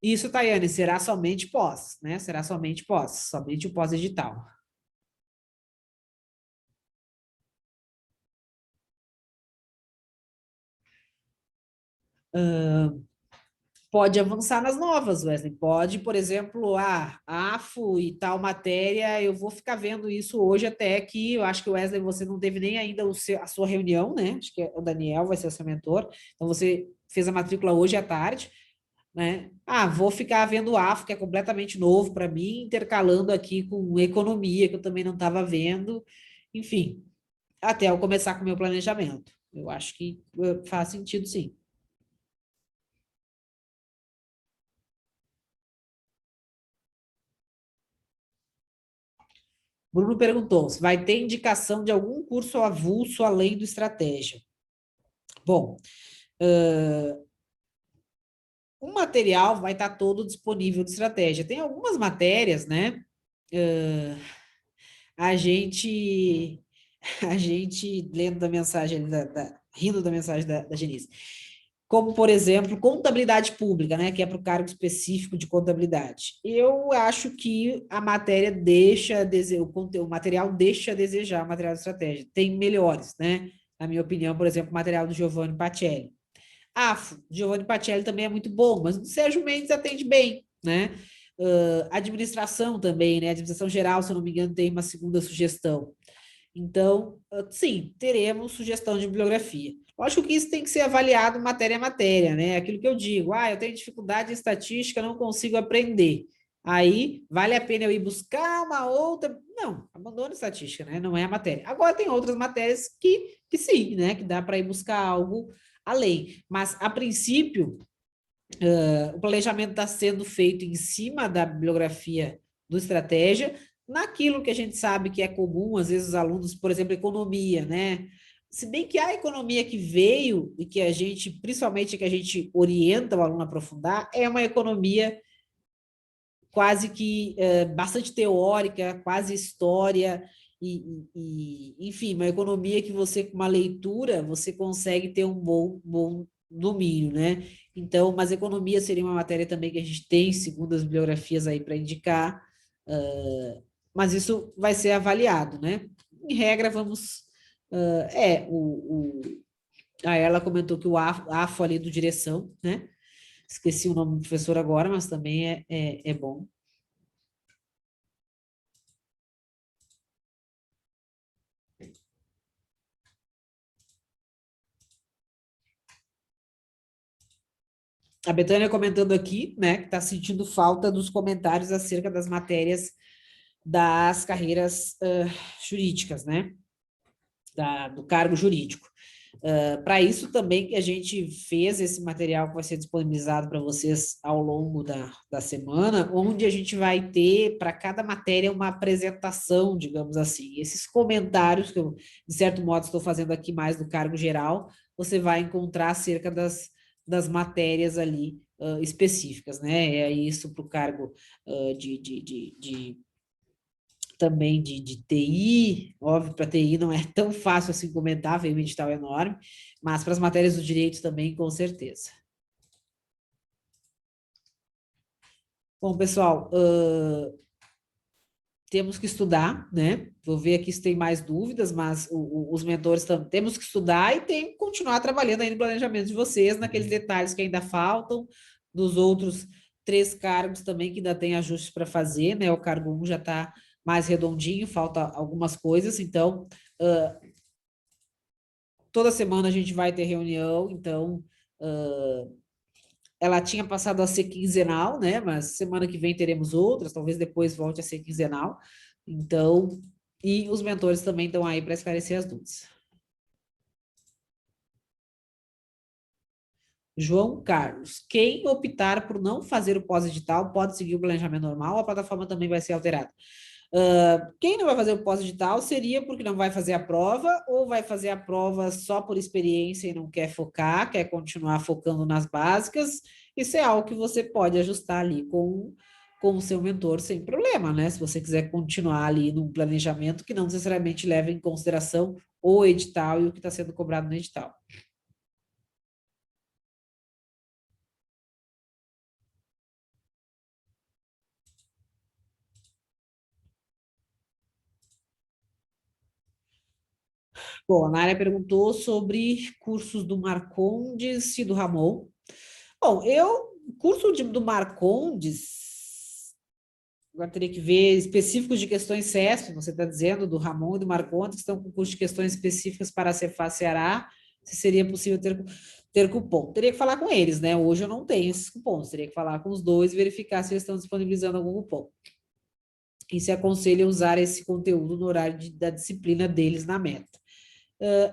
Isso, Tayane, será somente pós, né? Será somente pós, somente o pós-edital. Pode avançar nas novas, Wesley. Pode, por exemplo, AFO e tal matéria, eu vou ficar vendo isso hoje até que, eu acho que, Wesley, você não teve nem ainda a sua reunião, né? Acho que o Daniel vai ser o seu mentor. Então, você fez a matrícula hoje à tarde, né? Vou ficar vendo o AFO, que é completamente novo para mim, intercalando aqui com economia, que eu também não estava vendo. Enfim, até eu começar com o meu planejamento. Eu acho que faz sentido, sim. Bruno perguntou se vai ter indicação de algum curso avulso além do estratégia. Bom, o material vai estar todo disponível de estratégia. Tem algumas matérias, né? A gente, a gente lendo da mensagem, rindo da mensagem da Genise. Como, por exemplo, contabilidade pública, né, que é para o cargo específico de contabilidade. Eu acho que a matéria deixa, o material deixa a desejar, o material de estratégia. Tem melhores, né? Na minha opinião, por exemplo, o material do Giovanni Pacelli. Giovanni Pacelli também é muito bom, mas o Sérgio Mendes atende bem, né? Administração também, né? Administração geral, se eu não me engano, tem uma segunda sugestão. Então, sim, teremos sugestão de bibliografia. Lógico que isso tem que ser avaliado matéria a matéria, né? Aquilo que eu digo, eu tenho dificuldade em estatística, não consigo aprender. Aí, vale a pena eu ir buscar uma outra... Não, abandone estatística, né? Não é a matéria. Agora, tem outras matérias que sim, né? Que dá para ir buscar algo além. Mas, a princípio, o planejamento está sendo feito em cima da bibliografia do estratégia, naquilo que a gente sabe que é comum, às vezes os alunos, por exemplo, economia, né? Se bem que a economia que veio e que a gente, principalmente que a gente orienta o aluno a aprofundar, é uma economia quase que bastante teórica, quase história, enfim, uma economia que você, com uma leitura, você consegue ter um bom domínio, né? Então, mas economia seria uma matéria também que a gente tem, segundo as bibliografias aí para indicar, mas isso vai ser avaliado, né? Em regra, vamos. Ela comentou que o AFO ali do direção, né? Esqueci o nome do professor agora, mas também é bom. A Betânia comentando aqui, né, que está sentindo falta dos comentários acerca das matérias das carreiras jurídicas, né, do cargo jurídico. Para isso também que a gente fez esse material que vai ser disponibilizado para vocês ao longo da semana, onde a gente vai ter para cada matéria uma apresentação, digamos assim. Esses comentários que eu, de certo modo, estou fazendo aqui mais do cargo geral, você vai encontrar acerca das matérias ali específicas, né? É isso para o cargo também de TI, óbvio, para TI não é tão fácil assim comentar, veio um edital enorme, mas para as matérias do direito também, com certeza. Bom, pessoal, temos que estudar, né? Vou ver aqui se tem mais dúvidas, mas os mentores temos que estudar e tem que continuar trabalhando aí no planejamento de vocês, naqueles detalhes que ainda faltam, dos outros 3 cargos também que ainda tem ajustes para fazer, né? O cargo 1 já está mais redondinho, falta algumas coisas, então toda semana a gente vai ter reunião, então ela tinha passado a ser quinzenal, né? Mas semana que vem teremos outras, talvez depois volte a ser quinzenal. Então, e os mentores também estão aí para esclarecer as dúvidas. João Carlos, quem optar por não fazer o pós-edital pode seguir o planejamento normal, a plataforma também vai ser alterada. Quem não vai fazer o pós-edital seria porque não vai fazer a prova ou vai fazer a prova só por experiência e não quer focar, quer continuar focando nas básicas. Isso é algo que você pode ajustar ali com com o seu mentor sem problema, né? Se você quiser continuar ali num planejamento que não necessariamente leva em consideração o edital e o que está sendo cobrado no edital. Bom, a Nária perguntou sobre cursos do Marcondes e do Ramon. Bom, do Marcondes, agora teria que ver específicos de questões CESP, você está dizendo, do Ramon e do Marcondes, que estão com curso de questões específicas para a Cefaz Ceará, se seria possível ter cupom. Teria que falar com eles, né? Hoje eu não tenho esses cupons, teria que falar com os dois e verificar se eles estão disponibilizando algum cupom. E se aconselha usar esse conteúdo no horário da disciplina deles na meta.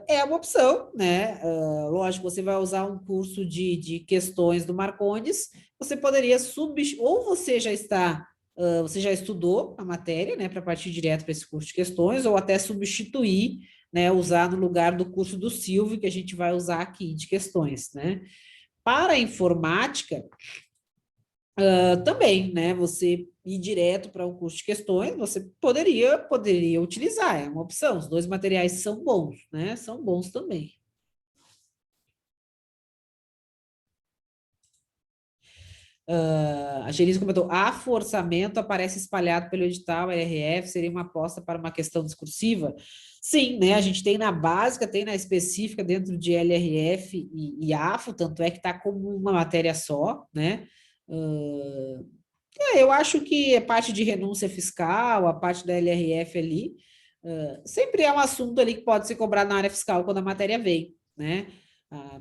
É uma opção, né? Lógico, você vai usar um curso de questões do Marcondes, você poderia substituir, ou você já estudou a matéria, né, para partir direto para esse curso de questões, ou até substituir, né, usar no lugar do curso do Silvio, que a gente vai usar aqui de questões, né? Para a informática, também, né? Você ir direto para um curso de questões, você poderia utilizar, é uma opção. Os dois materiais são bons, né? São bons também. A Gerise comentou, forçamento aparece espalhado pelo edital LRF, seria uma aposta para uma questão discursiva? Sim, né? A gente tem na básica, tem na específica dentro de LRF e AFO, tanto é que está como uma matéria só, né? Eu acho que a parte de renúncia fiscal, a parte da LRF ali, sempre é um assunto ali que pode ser cobrado na área fiscal quando a matéria vem, né?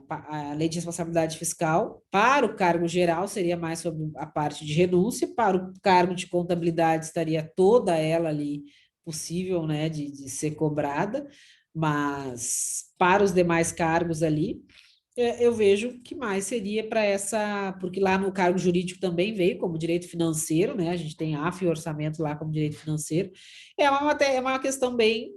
A lei de responsabilidade fiscal, para o cargo geral, seria mais sobre a parte de renúncia, para o cargo de contabilidade, estaria toda ela ali possível, né, de ser cobrada, mas para os demais cargos ali, eu vejo que mais seria para essa, porque lá no cargo jurídico também veio como direito financeiro, né? A gente tem AF e orçamento lá como direito financeiro. É uma questão bem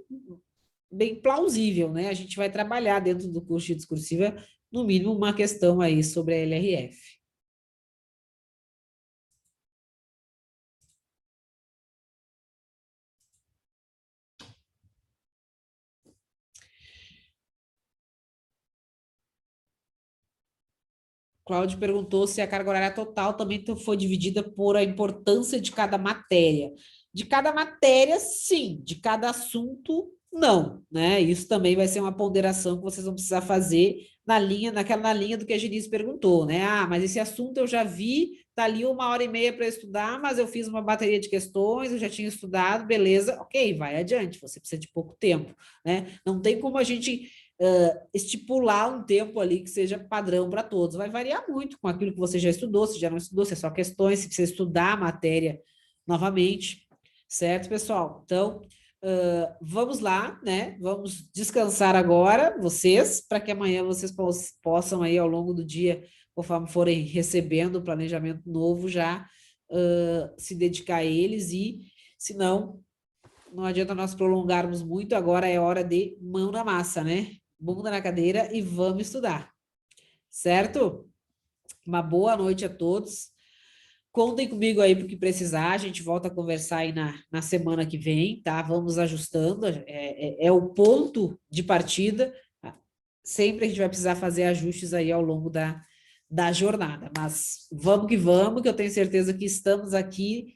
plausível, né? A gente vai trabalhar dentro do curso de discursiva, no mínimo, uma questão aí sobre a LRF. Cláudio perguntou se a carga horária total também foi dividida por a importância de cada matéria. De cada matéria, sim. De cada assunto, não. Né? Isso também vai ser uma ponderação que vocês vão precisar fazer na linha do que a Genise perguntou, né? Mas esse assunto eu já vi, tá ali 1h30 para estudar, mas eu fiz uma bateria de questões, eu já tinha estudado, beleza, ok, vai adiante, você precisa de pouco tempo, né? Não tem como a gente estipular um tempo ali que seja padrão para todos. Vai variar muito com aquilo que você já estudou, se já não estudou, se é só questões, se precisa estudar a matéria novamente, certo, pessoal? Então, vamos lá, né? Vamos descansar agora, vocês, para que amanhã vocês possam aí ao longo do dia, conforme forem recebendo o planejamento novo, já se dedicar a eles e, se não adianta nós prolongarmos muito, agora é hora de mão na massa, né? Bunda na cadeira e vamos estudar, certo? Uma boa noite a todos. Contem comigo aí para o que precisar, a gente volta a conversar aí na semana que vem, tá? Vamos ajustando, é o ponto de partida, sempre a gente vai precisar fazer ajustes aí ao longo da jornada, mas vamos, que eu tenho certeza que estamos aqui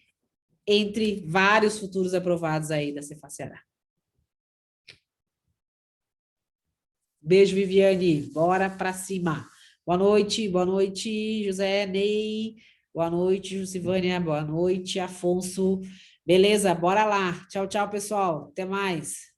entre vários futuros aprovados aí da Cefaz Ceará. Beijo, Viviane. Bora para cima. Boa noite, José Ney. Boa noite, Jusivânia. Boa noite, Afonso. Beleza, bora lá. Tchau, tchau, pessoal. Até mais.